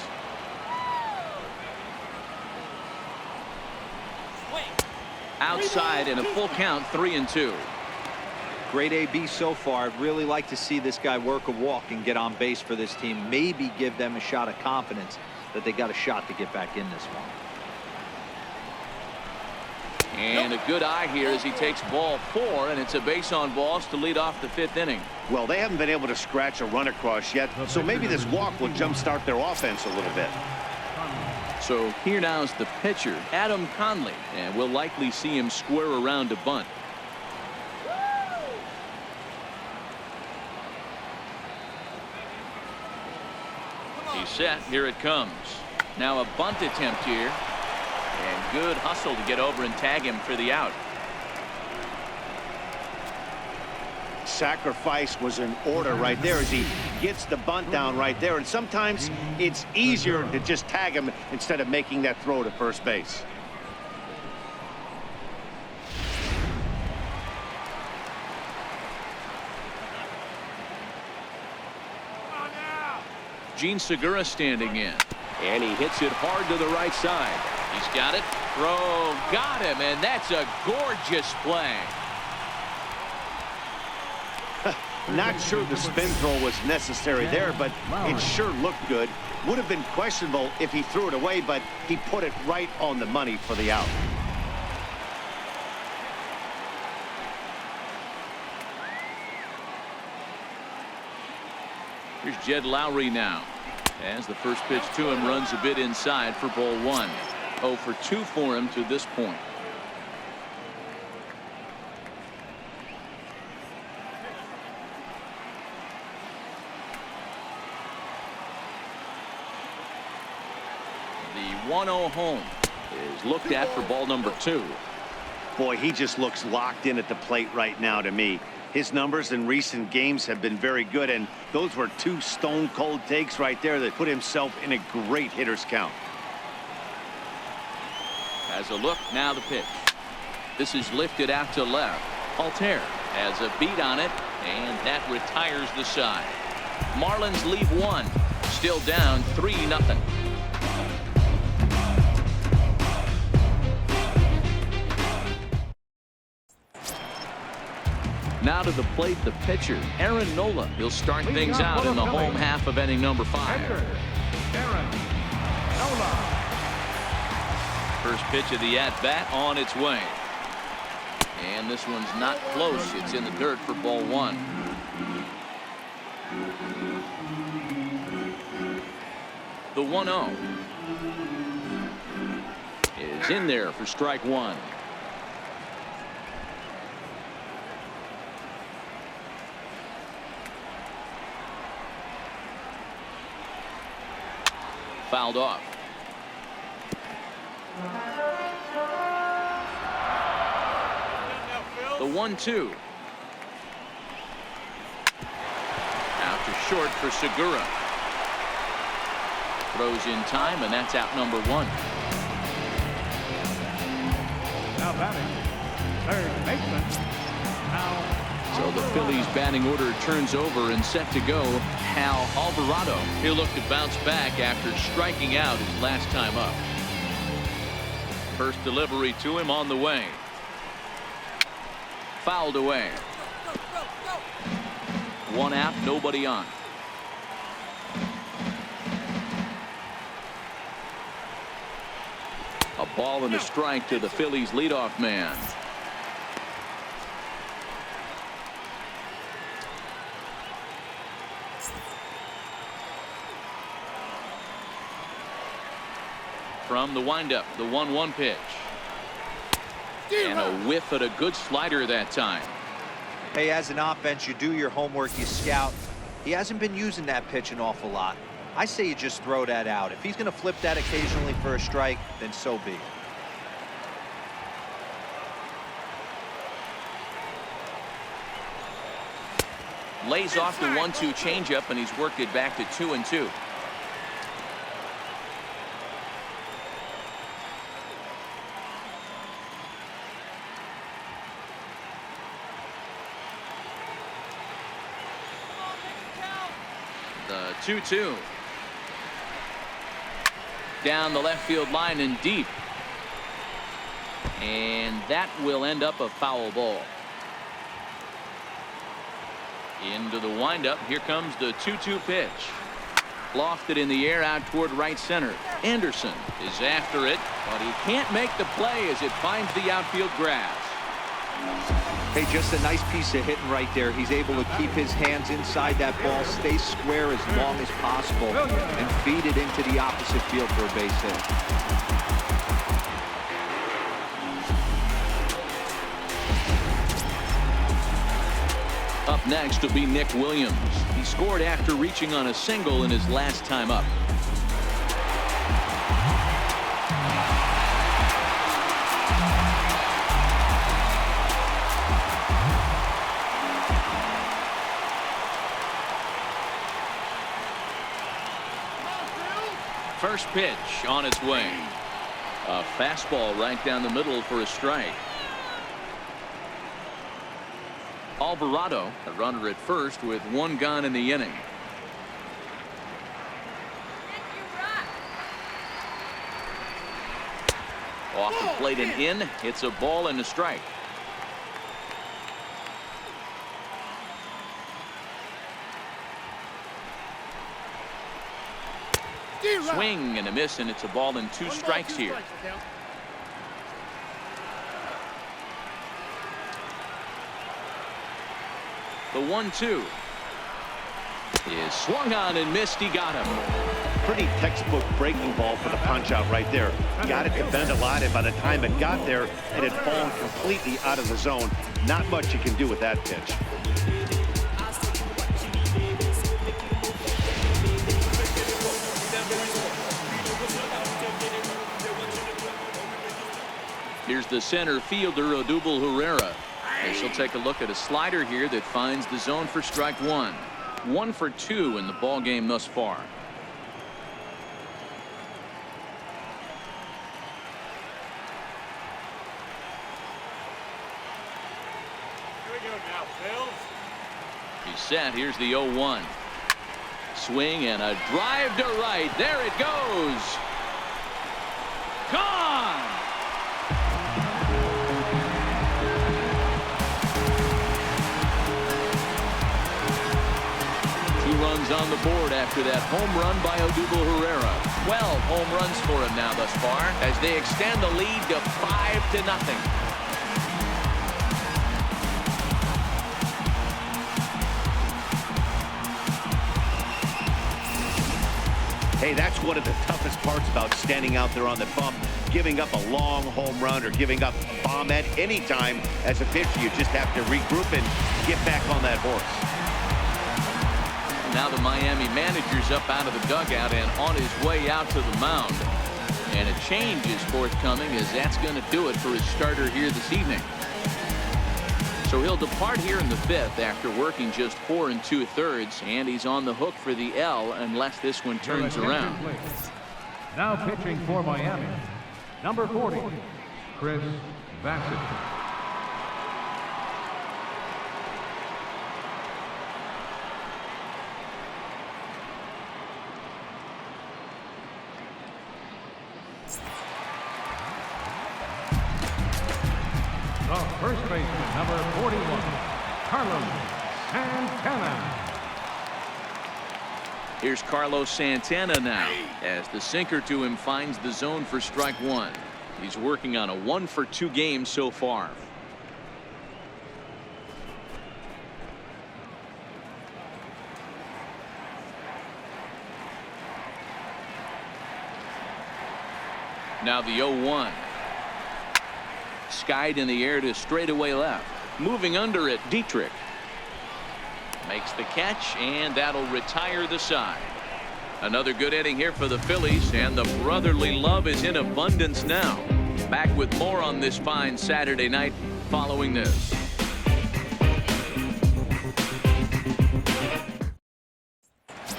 Outside and a full count. 3-2. Great AB so far. I'd really like to see this guy work a walk and get on base for this team. Maybe give them a shot of confidence that they got a shot to get back in this one. And a good eye here as he takes ball 4, and it's a base on balls to lead off the 5th inning. Well, they haven't been able to scratch a run across yet, so maybe this walk will jumpstart their offense a little bit. So here now is the pitcher, Adam Conley, and we'll likely see him square around to bunt. He's set. Here it comes. Now a bunt attempt here. And good hustle to get over and tag him for the out. sacrifice was in order right there as he gets the bunt down right there. And sometimes it's easier to just tag him instead of making that throw to first base. Gene Segura standing in. And he hits it hard to the right side. He's got it. Throw. Got him. And that's a gorgeous play. Not sure the spin throw was necessary there, but it sure looked good. Would have been questionable if he threw it away, but he put it right on the money for the out. Here's Jed Lowry now. As the first pitch to him runs a bit inside for ball one. 0 for 2 for him to this point. The 1-0 home is looked at for ball number 2. Boy, he just looks locked in at the plate right now to me. His numbers in recent games have been very good, and those were 2 stone-cold takes right there that put himself in a great hitter's count. As a look, now the pitch. This is lifted out to left. Altair has a beat on it, and that retires the side. Marlins leave 1. Still down 3-0. Now to the plate, the pitcher, Aaron Nola. He'll start things out in the home half of inning number 5. Aaron Nola. First pitch of the at-bat on its way. And this one's not close. It's in the dirt for ball 1. The 1-0 is in there for strike 1. Fouled off. The 1-2. Out to short for Segura. Throws in time, and that's out number 1. Now batting, third baseman. So the Phillies batting order turns over and set to go. Hal Alvarado. He'll look to bounce back after striking out his last time up. First delivery to him on the way. Fouled away. 1 out, nobody on. A ball and a strike to the Phillies leadoff man. From the windup, the 1-1 pitch. And a whiff at a good slider that time. Hey, as an offense, you do your homework, you scout. He hasn't been using that pitch an awful lot. I say you just throw that out. If he's going to flip that occasionally for a strike, then so be it. Lays off the 1-2 changeup, and he's worked it back to 2-2. The 2-2. Down the left field line and deep. And that will end up a foul ball. Into the windup. Here comes the 2-2 pitch. Lofted in the air out toward right center. Anderson is after it, but he can't make the play as it finds the outfield grass. Hey, just a nice piece of hitting right there. He's able to keep his hands inside that ball, stay square as long as possible, and feed it into the opposite field for a base hit. Up next will be Nick Williams. He scored after reaching on a single in his last time up. First pitch on its way. A fastball right down the middle for a strike. Alvarado, a runner at first with one gone in the inning. Off the plate and in. It's a ball and a strike. Swing and a miss, and it's a ball and 2 strikes here. The 1-2 is swung on and missed. He got him. Pretty textbook breaking ball for the punch out right there. Got it to bend a lot, and by the time it got there, it had fallen completely out of the zone. Not much you can do with that pitch. Here's the center fielder, Odubel Herrera. As he'll take a look at a slider here that finds the zone for strike 1. 1 for 2 in the ball game thus far. He's set. Here's the 0-1. Swing and a drive to right. There it goes. Gone. Runs on the board after that home run by Odubel Herrera. 12 home runs for him now thus far as they extend the lead to 5-0. Hey, that's one of the toughest parts about standing out there on the bump. Giving up a long home run or giving up a bomb at any time as a pitcher. You just have to regroup and get back on that horse. Now the Miami manager's up out of the dugout and on his way out to the mound. And a change is forthcoming, as that's going to do it for his starter here this evening. So he'll depart here in the 5th after working just 4 2/3, and he's on the hook for the L unless this one turns around. Now pitching for Miami, number 40, Chris Bassett. The first baseman, number 41, Carlos Santana. Here's Carlos Santana now, as the sinker to him finds the zone for strike 1. He's working on a 1 for 2 game so far. Now the 0-1. Skied in the air to straightaway left. Moving under it, Dietrich. Makes the catch, and that'll retire the side. Another good inning here for the Phillies, and the brotherly love is in abundance now. Back with more on this fine Saturday night following this.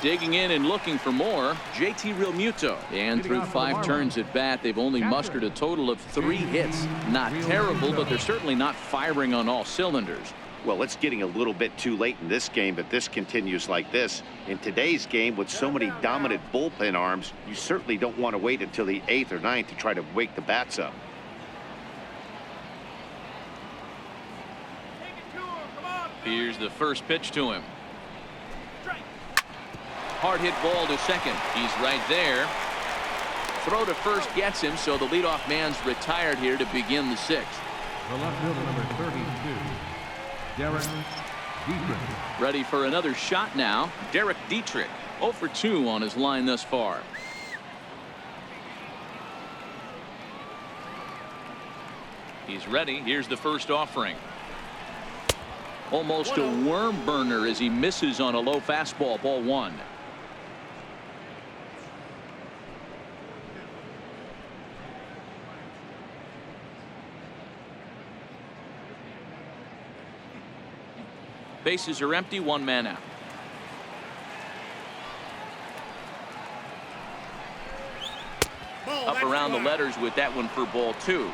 Digging in and looking for more, JT Realmuto. And through 5 turns at bat, they've only mustered a total of 3 hits. Not terrible, but they're certainly not firing on all cylinders. Well, it's getting a little bit too late in this game, but this continues like this. In today's game, with so many dominant bullpen arms, you certainly don't want to wait until the 8th or 9th to try to wake the bats up. Here's the first pitch to him. Hard hit ball to second. He's right there. Throw to first gets him, so the leadoff man's retired here to begin the 6th. The left fielder, number 32, Derek Dietrich. Ready for another shot now. Derek Dietrich, 0 for 2 on his line thus far. He's ready. Here's the first offering. Almost a worm burner as he misses on a low fastball. Ball 1. Bases are empty, 1 man out. Up around the letters with that one for ball 2.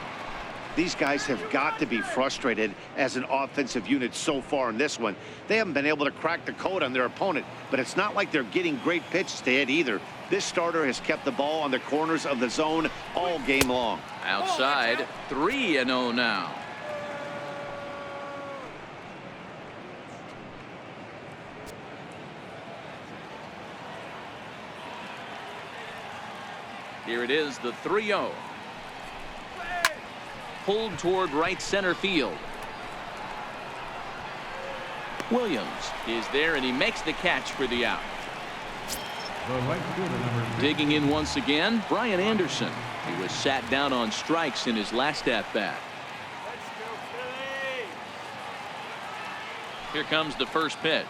These guys have got to be frustrated as an offensive unit so far in this one. They haven't been able to crack the code on their opponent, but it's not like they're getting great pitches to hit either. This starter has kept the ball on the corners of the zone all game long. Outside, 3-0 now. Here it is, the 3-0. Pulled toward right center field. Williams is there, and he makes the catch for the out. The right fielder, number 6. Digging in once again, Brian Anderson. He was sat down on strikes in his last at-bat. Here comes the first pitch.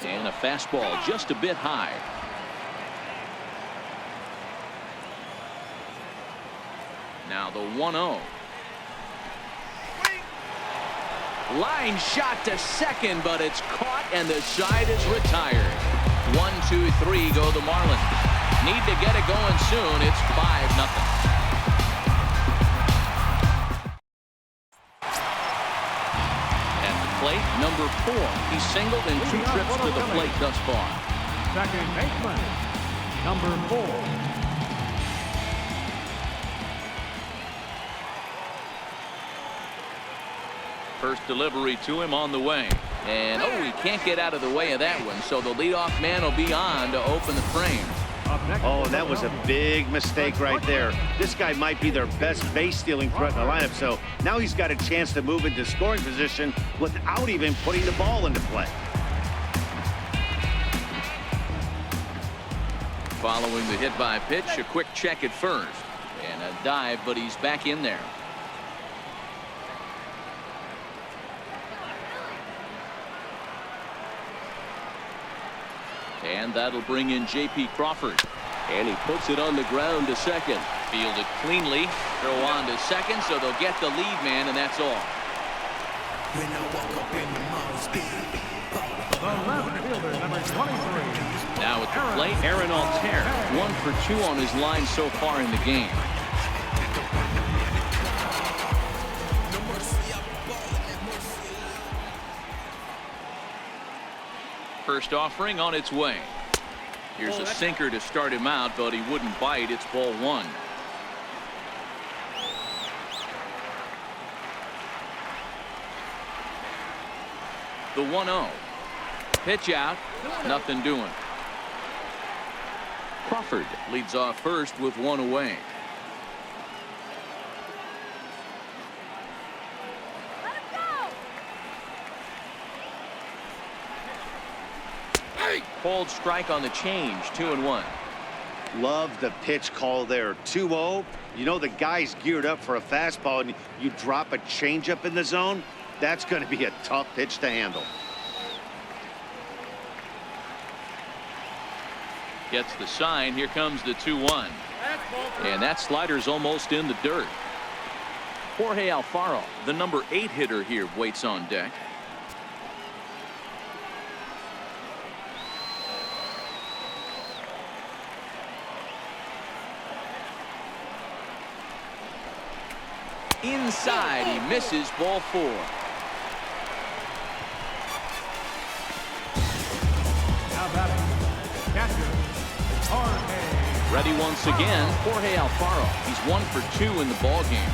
And a fastball just a bit high. Now the 1-0. Line shot to second, but it's caught, and the side is retired. 1, 2, 3 go the Marlins. Need to get it going soon. It's 5-0. At the plate, number 4. He's singled in 2 trips to the plate thus far. Second baseman, number 4. First delivery to him on the way. And, oh, he can't get out of the way of that one. So the leadoff man will be on to open the frame. Oh, that was a big mistake right there. This guy might be their best base-stealing threat in the lineup, so now he's got a chance to move into scoring position without even putting the ball into play. Following the hit by pitch, a quick check at first. And a dive, but he's back in there. And that'll bring in J.P. Crawford. And he puts it on the ground to second. Fielded cleanly. Throw on to second, so they'll get the lead man, and that's all. The left fielder, number 23. Now at the plate, Aaron Altair. 1 for 2 on his line so far in the game. First offering on its way. Here's a sinker to start him out, but he wouldn't bite. It's ball 1. The 1-0. Pitch out. Nothing doing. Crawford leads off first with 1 away. Called strike on the change. 2-1. Love the pitch call there. 2-0. You know the guy's geared up for a fastball, and you drop a changeup in the zone. That's going to be a tough pitch to handle. Gets the sign. Here comes the 2-1. And that slider's almost in the dirt. Jorge Alfaro, the number 8 hitter here, waits on deck. Inside, he misses. Ball 4. Now batting, catcher, Jorge. Ready once again, Jorge Alfaro. He's 1 for 2 in the ball game.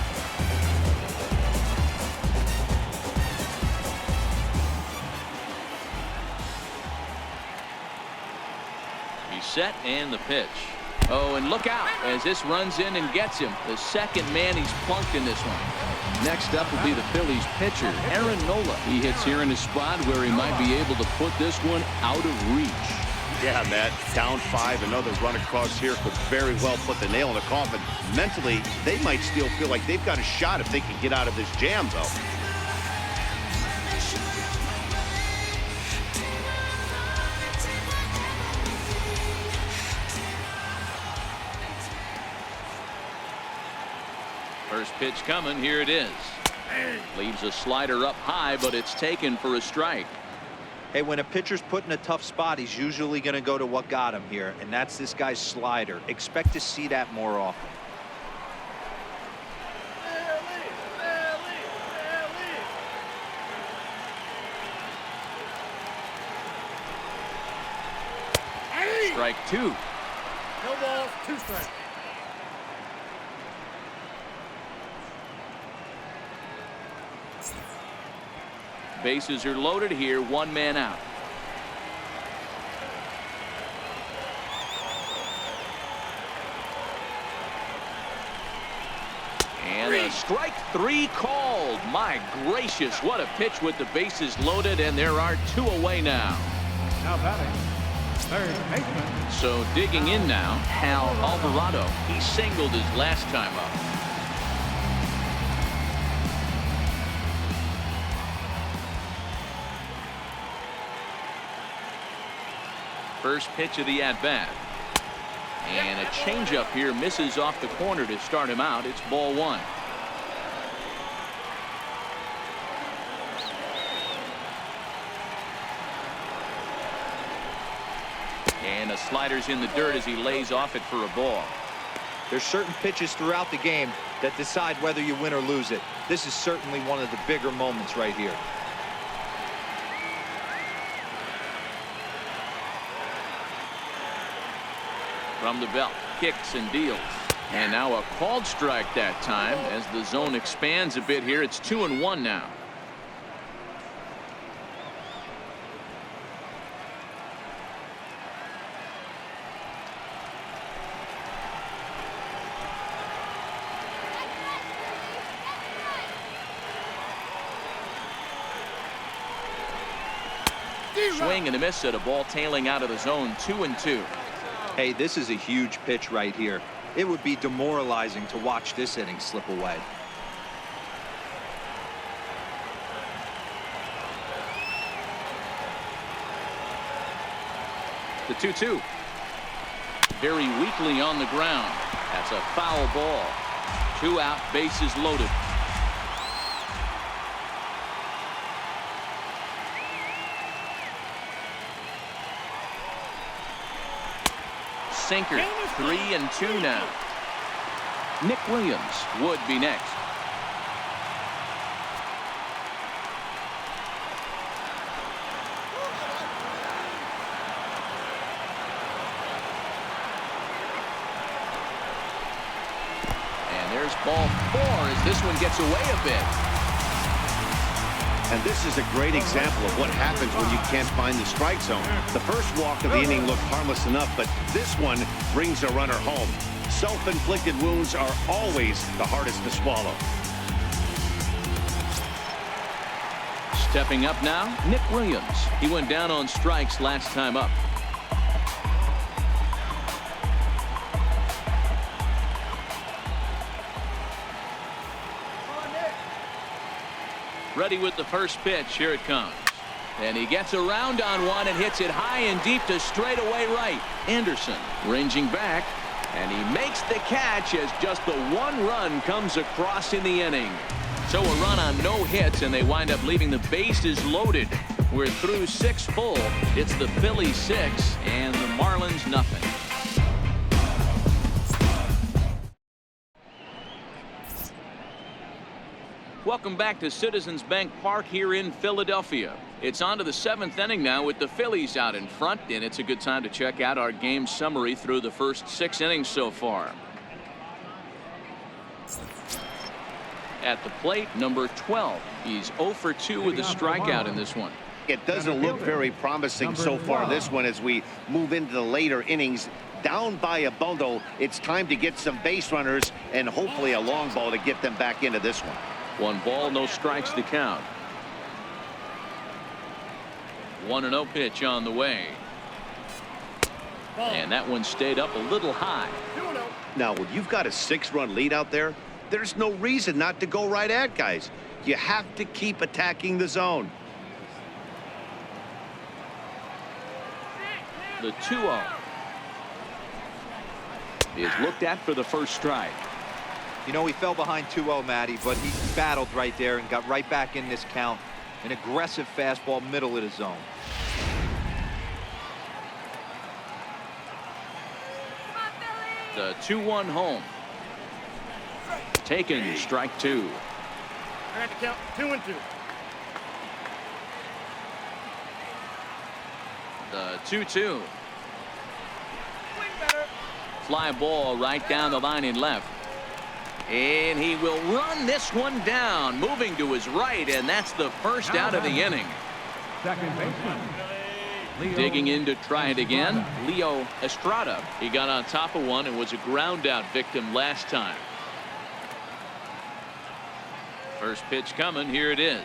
He's set, and the pitch. Oh, and look out as this runs in and gets him. The second man he's plunked in this one. Next up will be the Phillies pitcher, Aaron Nola. He hits here in a spot where he might be able to put this one out of reach. Yeah, Matt, down 5, another run across here could very well put the nail in the coffin. Mentally, they might still feel like they've got a shot if they can get out of this jam, though. First pitch coming. Here it is. Leaves a slider up high, but it's taken for a strike. Hey, when a pitcher's put in a tough spot, he's usually going to go to what got him here, and that's this guy's slider. Expect to see that more often. Strike two. No balls, 2 strikes. Bases are loaded here, 1 man out. And a strike 3 called. My gracious, what a pitch with the bases loaded, and there are 2 away now. Now batting, third baseman. So digging in now, Hal Alvarado. He singled his last time up. First pitch of the at-bat. And a changeup here misses off the corner to start him out. It's ball 1. And a slider's in the dirt as he lays off it for a ball. There's certain pitches throughout the game that decide whether you win or lose it. This is certainly one of the bigger moments right here. From the belt, kicks and deals. And now a called strike that time as the zone expands a bit here. It's 2-1 now. Swing and a miss at a ball tailing out of the zone. 2-2. Hey, this is a huge pitch right here. It would be demoralizing to watch this inning slip away. The 2-2. Very weakly on the ground. That's a foul ball. 2 out, bases loaded. Sinker. 3-2 now. Nick Williams would be next. And there's ball 4 as this one gets away a bit. And this is a great example of what happens when you can't find the strike zone. The first walk of the inning looked harmless enough, but this one brings a runner home. Self-inflicted wounds are always the hardest to swallow. Stepping up now, Nick Williams. He went down on strikes last time up. Ready with the first pitch. Here it comes. And he gets around on one and hits it high and deep to straightaway right. Anderson ranging back, and he makes the catch as just the 1 run comes across in the inning. So a run on no hits, and they wind up leaving the bases loaded. We're through 6 full. It's the Phillies 6 and the Marlins nothing. Welcome back to Citizens Bank Park here in Philadelphia. It's on to the 7th inning now with the Phillies out in front, and it's a good time to check out our game summary through the first 6 innings so far. At the plate, number 12. He's 0 for 2 with a strikeout in this one. It doesn't look very promising so far this one as we move into the later innings. Down by a bundle, it's time to get some base runners and hopefully a long ball to get them back into this one. 1 ball, no strikes to count. 1-0 pitch on the way. And that one stayed up a little high. Now, when you've got a 6-run lead out there, there's no reason not to go right at guys. You have to keep attacking the zone. The 2-0 is looked at for the first strike. You know, he fell behind 2-0, Matty, but he battled right there and got right back in this count. An aggressive fastball middle of the zone. The 2-1 home. Taken, strike 2. I got to count 2-2. The 2-2. Fly ball right down the line in left. And he will run this one down, moving to his right, and that's the first out of the inning. Second baseman. Leo Digging in to try it again, Leo Estrada. He got on top of one and was a ground out victim last time. First pitch coming. Here it is.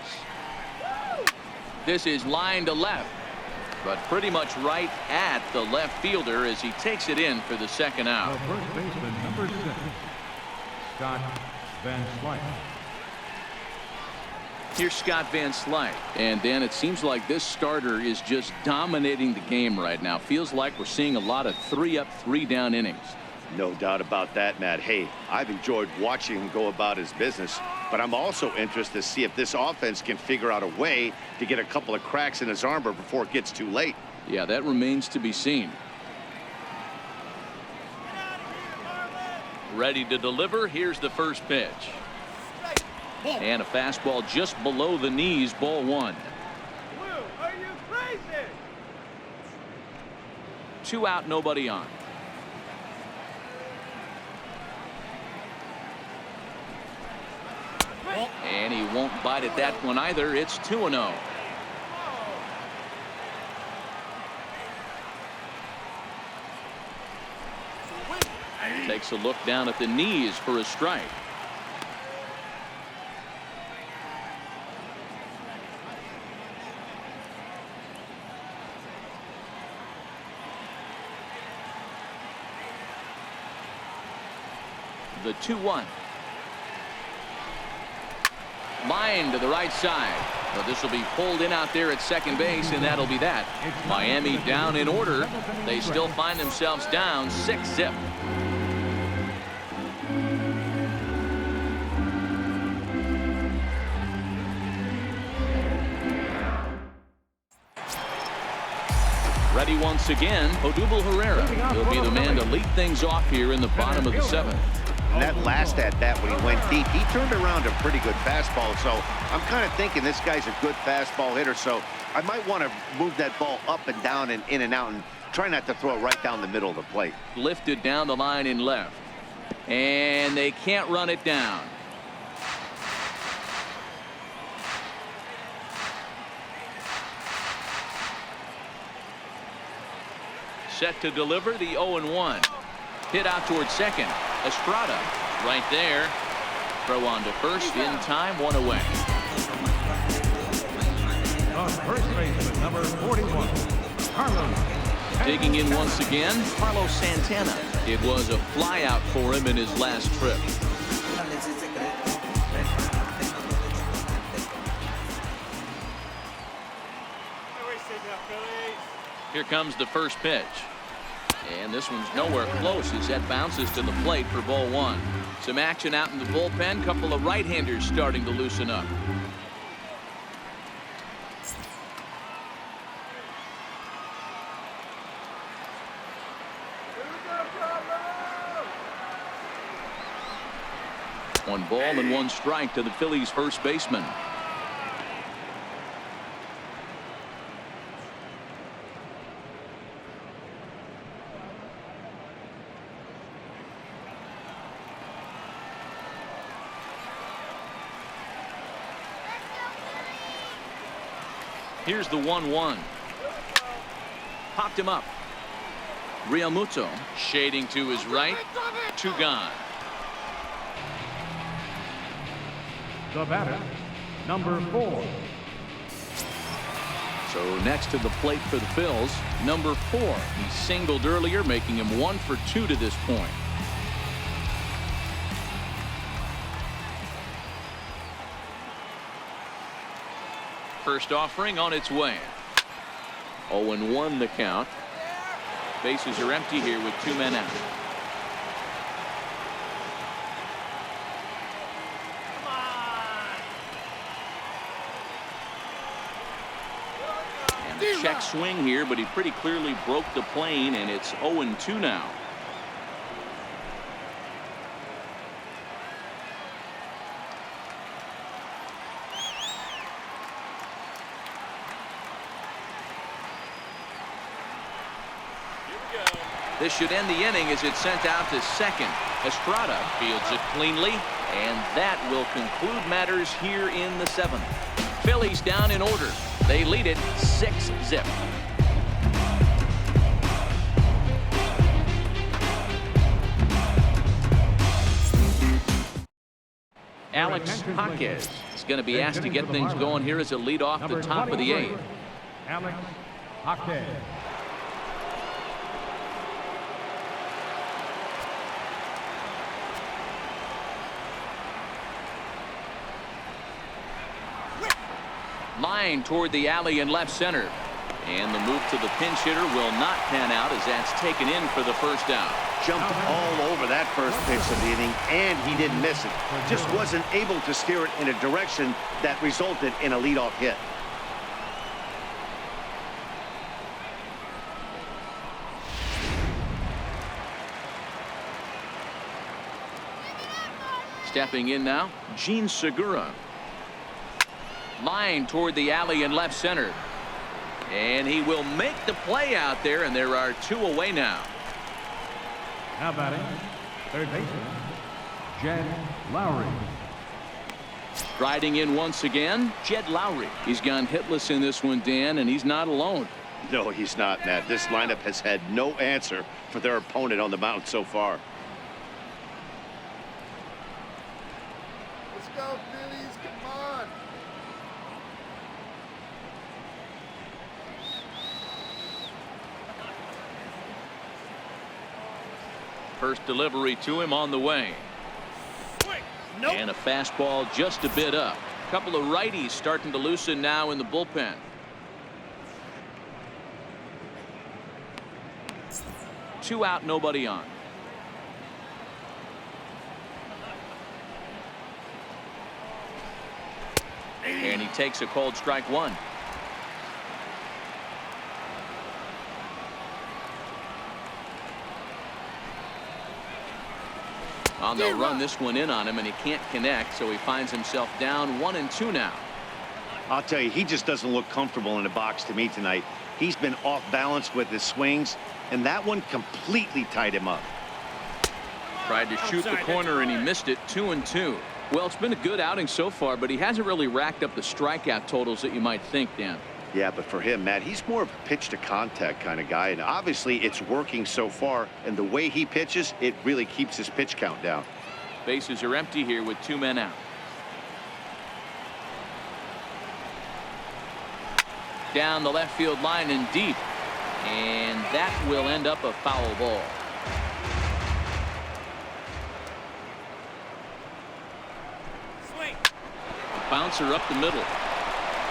This is line to left, but pretty much right at the left fielder as he takes it in for the second the out. first baseman, number 6, Scott Van Slyke. Here's Scott Van Slyke. And Dan, it seems like this starter is just dominating the game right now. Feels like we're seeing a lot of 3-up, 3-down innings. No doubt about that, Matt. Hey, I've enjoyed watching him go about his business, but I'm also interested to see if this offense can figure out a way to get a couple of cracks in his armor before it gets too late. Yeah, that remains to be seen. Ready to deliver. Here's the first pitch. And a fastball just below the knees, ball 1. Are you crazy? 2 out, nobody on. And he won't bite at that one either. It's 2-0. Takes a look down at the knees for a strike. The 2-1. Line to the right side. But this will be pulled in out there at second base, and that'll be that. Miami down in order. They still find themselves down 6-zip. Ready once again, Odubel Herrera. He'll be the man to lead things off here in the bottom of the 7th. And that last at-bat when he went deep, he turned around a pretty good fastball. So I'm kind of thinking this guy's a good fastball hitter. So I might want to move that ball up and down and in and out and try not to throw it right down the middle of the plate. Lifted down the line in left. And they can't run it down. Set to deliver the 0-1. Hit out towards second. Estrada right there. Throw on to first in time, 1 away. The first baseman, number 41, Carlos. Digging in once again, Carlos Santana. It was a fly out for him in his last trip. Here comes the first pitch. And this one's nowhere close as that bounces to the plate for ball 1. Some action out in the bullpen. Couple of right-handers starting to loosen up. One ball and 1 strike to the Phillies first baseman. Here's the 1-1. Popped him up. Realmuto shading to his right. 2 gone. The batter, number 4. So next to the plate for the Phils, number 4. He singled earlier, making him 1 for 2 to this point. First offering on its way. 0-1 the count. Bases are empty here with 2 men out. And the check swing here, but he pretty clearly broke the plane, and it's 0-2 now. This should end the inning as it's sent out to second. Estrada fields it cleanly, and that will conclude matters here in the 7th. Phillies down in order. They lead it 6-0. Alex Jaquez is going to be asked to get things going here as a lead off the top of the 8th. Alex Jaquez. Line toward the alley in left center. And the move to the pinch hitter will not pan out as that's taken in for the first out. Jumped all over that first pitch of the inning, and he didn't miss it. Just wasn't able to steer it in a direction that resulted in a leadoff hit. Stepping in now, Gene Segura. Line toward the alley in left center. And he will make the play out there, and there are 2 away now. Now batting, third baseman, Jed Lowry. Striding in once again, Jed Lowry. He's gone hitless in this one, Dan, and he's not alone. No, he's not, Matt. This lineup has had no answer for their opponent on the mound so far. Let's go, Phillies. Come on. First delivery to him on the way. Nope. And a fastball just a bit up. A couple of righties starting to loosen now in the bullpen. Two out, nobody on. And he takes a cold strike 1. Well, they'll run this one in on him, and he can't connect, so he finds himself down 1-2 now. I'll tell you, he just doesn't look comfortable in the box to me tonight. He's been off balance with his swings, and that one completely tied him up. Tried to shoot the corner, and he missed it. 2-2. Well, it's been a good outing so far, but he hasn't really racked up the strikeout totals that you might think, Dan. Yeah, but for him, Matt, he's more of a pitch to contact kind of guy, and obviously it's working so far, and the way he pitches, it really keeps his pitch count down. Bases are empty here with 2 men out. Down the left field line and deep, and that will end up a foul ball. Swing. Bouncer up the middle.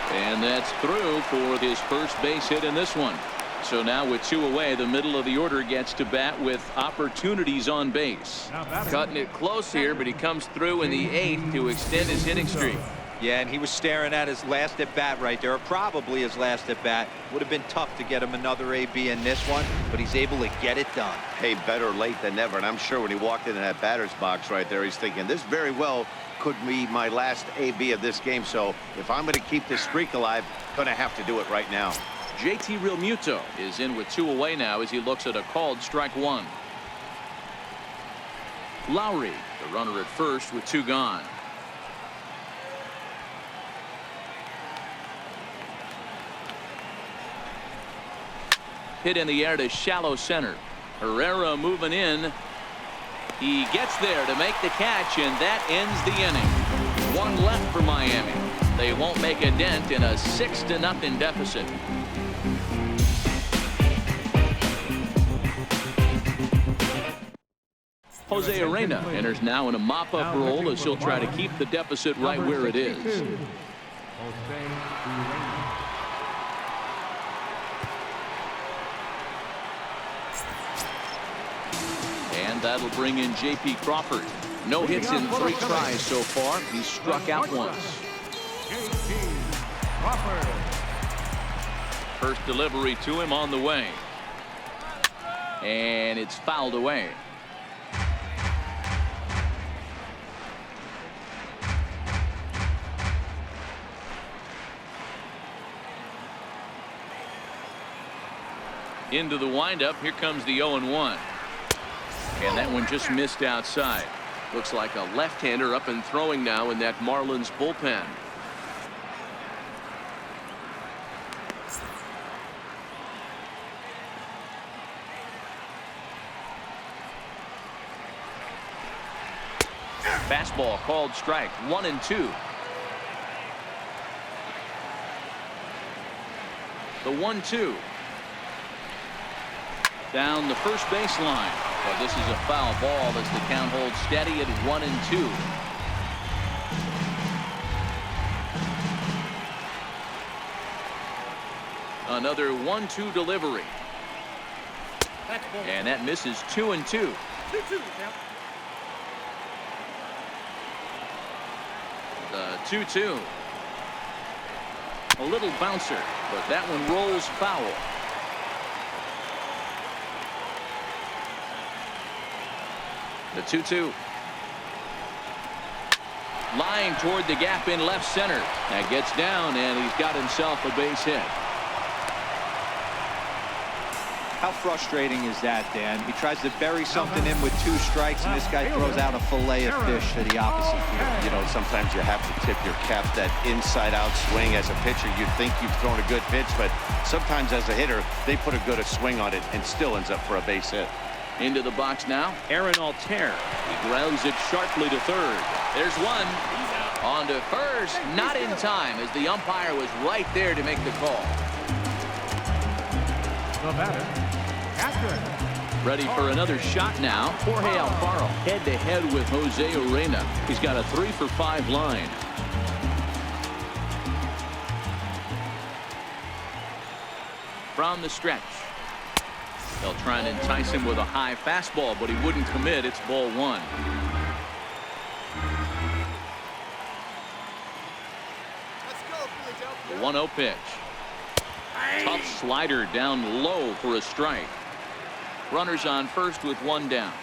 And that's through for his first base hit in this one. So now with 2 away, the middle of the order gets to bat with opportunities on base. Cutting it close here, but he comes through in the 8th to extend his hitting streak. Yeah, and he was staring at his last at bat right there, or probably his last at bat. Would have been tough to get him another AB in this one, but he's able to get it done. Hey, better late than never, and I'm sure when he walked into that batter's box right there, he's thinking this very well could be my last AB of this game. So if I'm going to keep this streak alive, going to have to do it right now. JT Realmuto is in with 2 away now as he looks at a called strike 1. Lowry, the runner at first with 2 gone. Hit in the air to shallow center. Herrera moving in. He gets there to make the catch, and that ends the inning. 1 left for Miami. They won't make a dent in a 6-0 deficit. Jose Arena enters now in a mop-up role as he'll try to keep the deficit right where it is. And that'll bring in J.P. Crawford. No hits in 3 tries so far. He's struck out once. J.P. Crawford. First delivery to him on the way. And it's fouled away. Into the windup. Here comes the 0-1. And that one just missed outside. Looks like a left-hander up and throwing now in that Marlins bullpen. Fastball called strike. 1-2. The 1-2. Down the first baseline. But this is a foul ball as the count holds steady at 1-2. Another 1-2 delivery. And that misses 2-2. 2-2. The 2-2. A little bouncer, but that one rolls foul. The 2-2. Line toward the gap in left center. That gets down, and he's got himself a base hit. How frustrating is that, Dan? He tries to bury something in with 2 strikes, and this guy throws out a fillet of fish to the opposite field. You know, sometimes you have to tip your cap. That inside-out swing as a pitcher, you think you've thrown a good pitch, but sometimes as a hitter, they put a good swing on it and still ends up for a base hit. Into the box now, Aaron Altair. He grounds it sharply to third. There's one. On to first, not in time, as the umpire was right there to make the call. The batter, Ready for another shot now. Jorge Alfaro head-to-head with Jose Urena. He's got a 3-for-5 line. From the stretch. They'll try and entice him with a high fastball, but he wouldn't commit. It's ball 1. The 1-0 pitch. Tough slider down low for a strike. Runners on first with 1 down.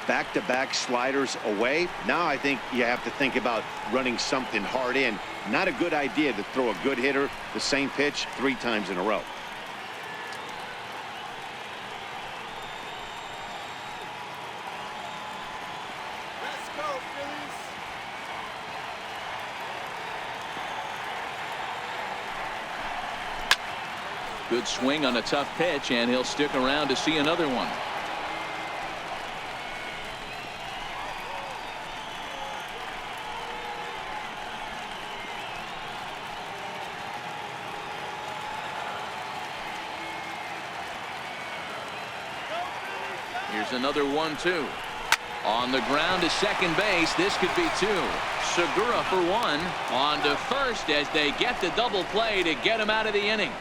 Back-to-back sliders away. Now I think you have to think about running something hard in. Not a good idea to throw a good hitter the same pitch 3 times in a row. Let's go, Phillies. Good swing on a tough pitch, and he'll stick around to see another one. Here's another 1-2. On the ground to second base. This could be 2. Segura for 1. On to first as they get the double play to get him out of the inning.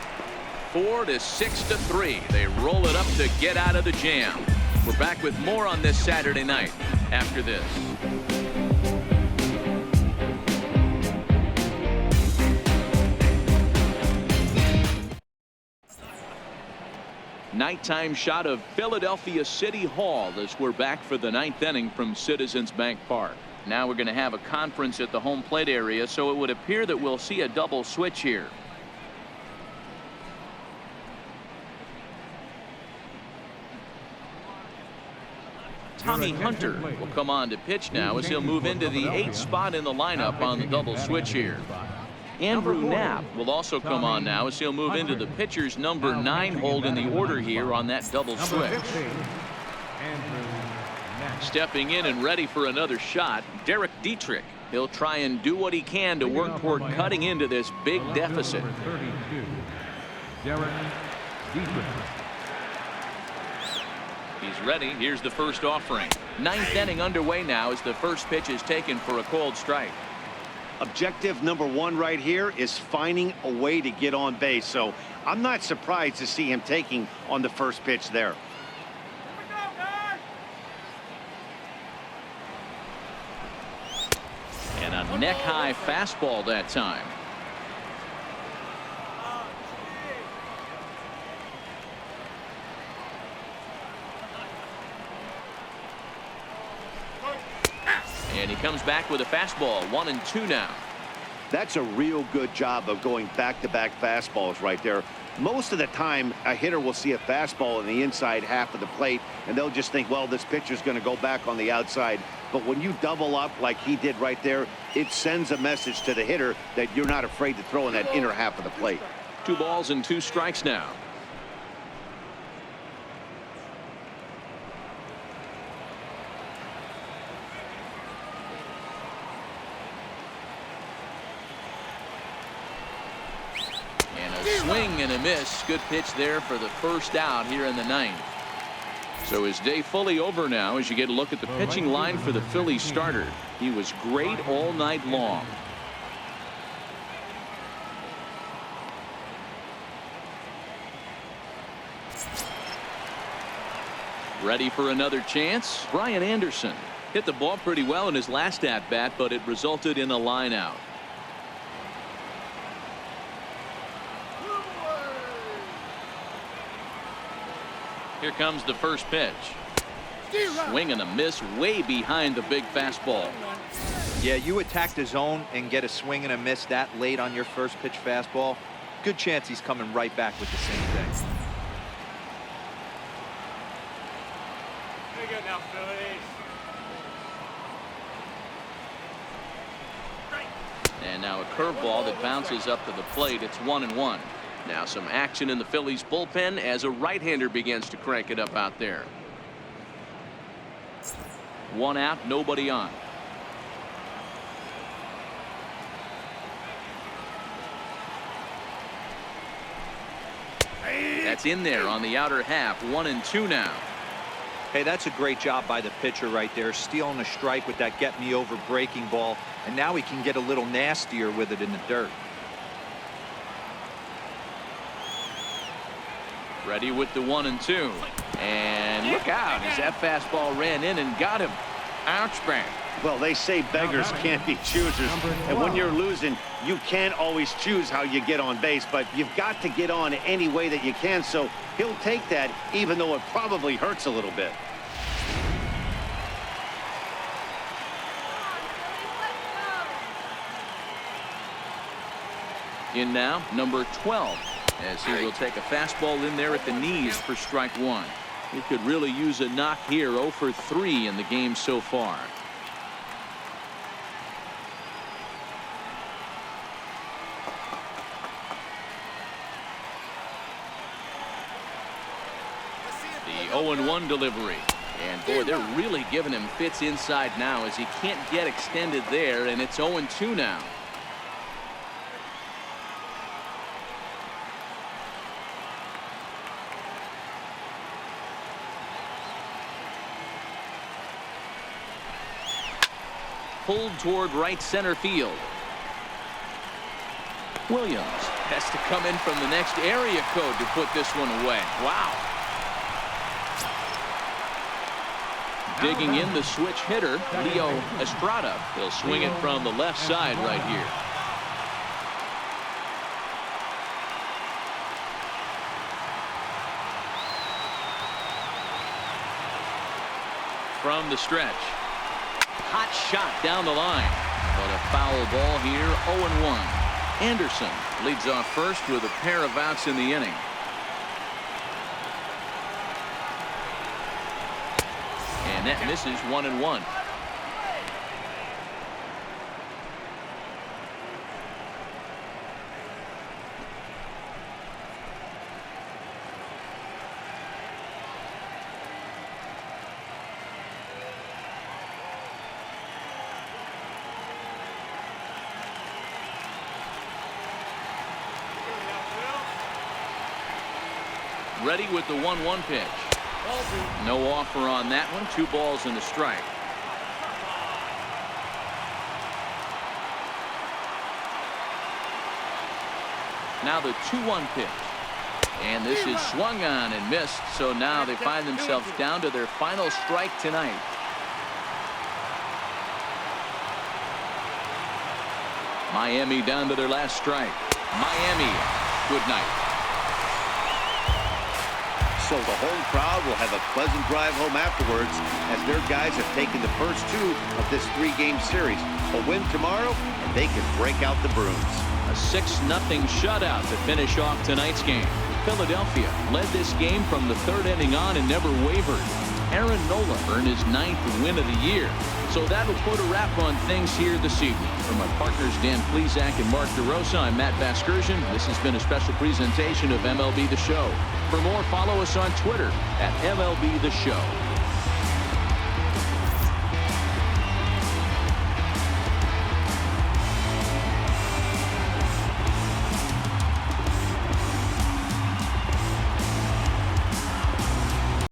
4-6-3. They roll it up to get out of the jam. We're back with more on this Saturday night after this. Nighttime shot of Philadelphia City Hall as we're back for the 9th inning from Citizens Bank Park. Now we're going to have a conference at the home plate area, so it would appear that we'll see a double switch here. Tommy Hunter will come on to pitch now as he'll move into the 8th spot in the lineup on the double switch here. Andrew Knapp will also come on now as he'll move into the pitcher's number 9 hold in the order here on that double switch. Stepping in and ready for another shot, Derek Dietrich. He'll try and do what he can to work toward cutting into this big deficit. Derek Dietrich. He's ready. Here's the first offering. 9th inning underway now as the first pitch is taken for a called strike. Objective number 1 right here is finding a way to get on base. So I'm not surprised to see him taking on the first pitch there. And a neck-high fastball that time. And he comes back with a fastball. 1-2 now. That's a real good job of going back-to-back fastballs right there. Most of the time, a hitter will see a fastball in the inside half of the plate, and they'll just think, well, this pitcher's going to go back on the outside. But when you double up like he did right there, it sends a message to the hitter that you're not afraid to throw in that inner half of the plate. 2 balls and 2 strikes now. Swing and a miss. Good pitch there for the first out here in the 9th. So his day fully over now as you get a look at the pitching line for the Phillies starter. He was great all night long. Ready for another chance. Brian Anderson hit the ball pretty well in his last at bat, but it resulted in a line out. Here comes the first pitch. Swing and a miss way behind the big fastball. Yeah, you attack the zone and get a swing and a miss that late on your first pitch fastball. Good chance he's coming right back with the same thing. Very good now, Phillies. And now a curveball that bounces up to the plate. It's 1-1. Now some action in the Phillies bullpen as a right-hander begins to crank it up out there. 1 out, nobody on. That's in there on the outer half. 1-2 now. Hey, that's a great job by the pitcher right there, stealing a strike with that get me over breaking ball, and now he can get a little nastier with it in the dirt. Ready with the 1-2. And look out as that fastball ran in and got him. Ouch bang. Well, they say beggars can't be choosers. And when you're losing, you can't always choose how you get on base. But you've got to get on any way that you can. So he'll take that, even though it probably hurts a little bit. In now, number 12. As he will take a fastball in there at the knees for strike 1. He could really use a knock here. 0 for 3 in the game so far. The 0-1 delivery. And boy, they're really giving him fits inside now as he can't get extended there, and it's 0-2 now. Pulled toward right center field. Williams has to come in from the next area code to put this one away. Wow. Digging in the switch hitter, Leo Estrada. He'll swing it from the left side right here. From the stretch. Hot shot down the line, but a foul ball here. 0-1. Anderson leads off first with a pair of outs in the inning. And that misses. 1-1. Ready with the 1-1 pitch. No offer on that one. 2 balls and a strike. Now the 2-1 pitch. And this is swung on and missed. So now they find themselves down to their final strike tonight. Miami down to their last strike. Miami, good night. So the home crowd will have a pleasant drive home afterwards as their guys have taken the first 2 of this 3-game series. A win tomorrow, and they can break out the brooms. A 6-0 shutout to finish off tonight's game. Philadelphia led this game from the 3rd inning on and never wavered. Aaron Nola earned his 9th win of the year. So that'll put a wrap on things here this evening. For my partners Dan Plesac and Mark DeRosa, I'm Matt Vasgersian. This has been a special presentation of MLB The Show. For more, follow us on Twitter at MLB The Show.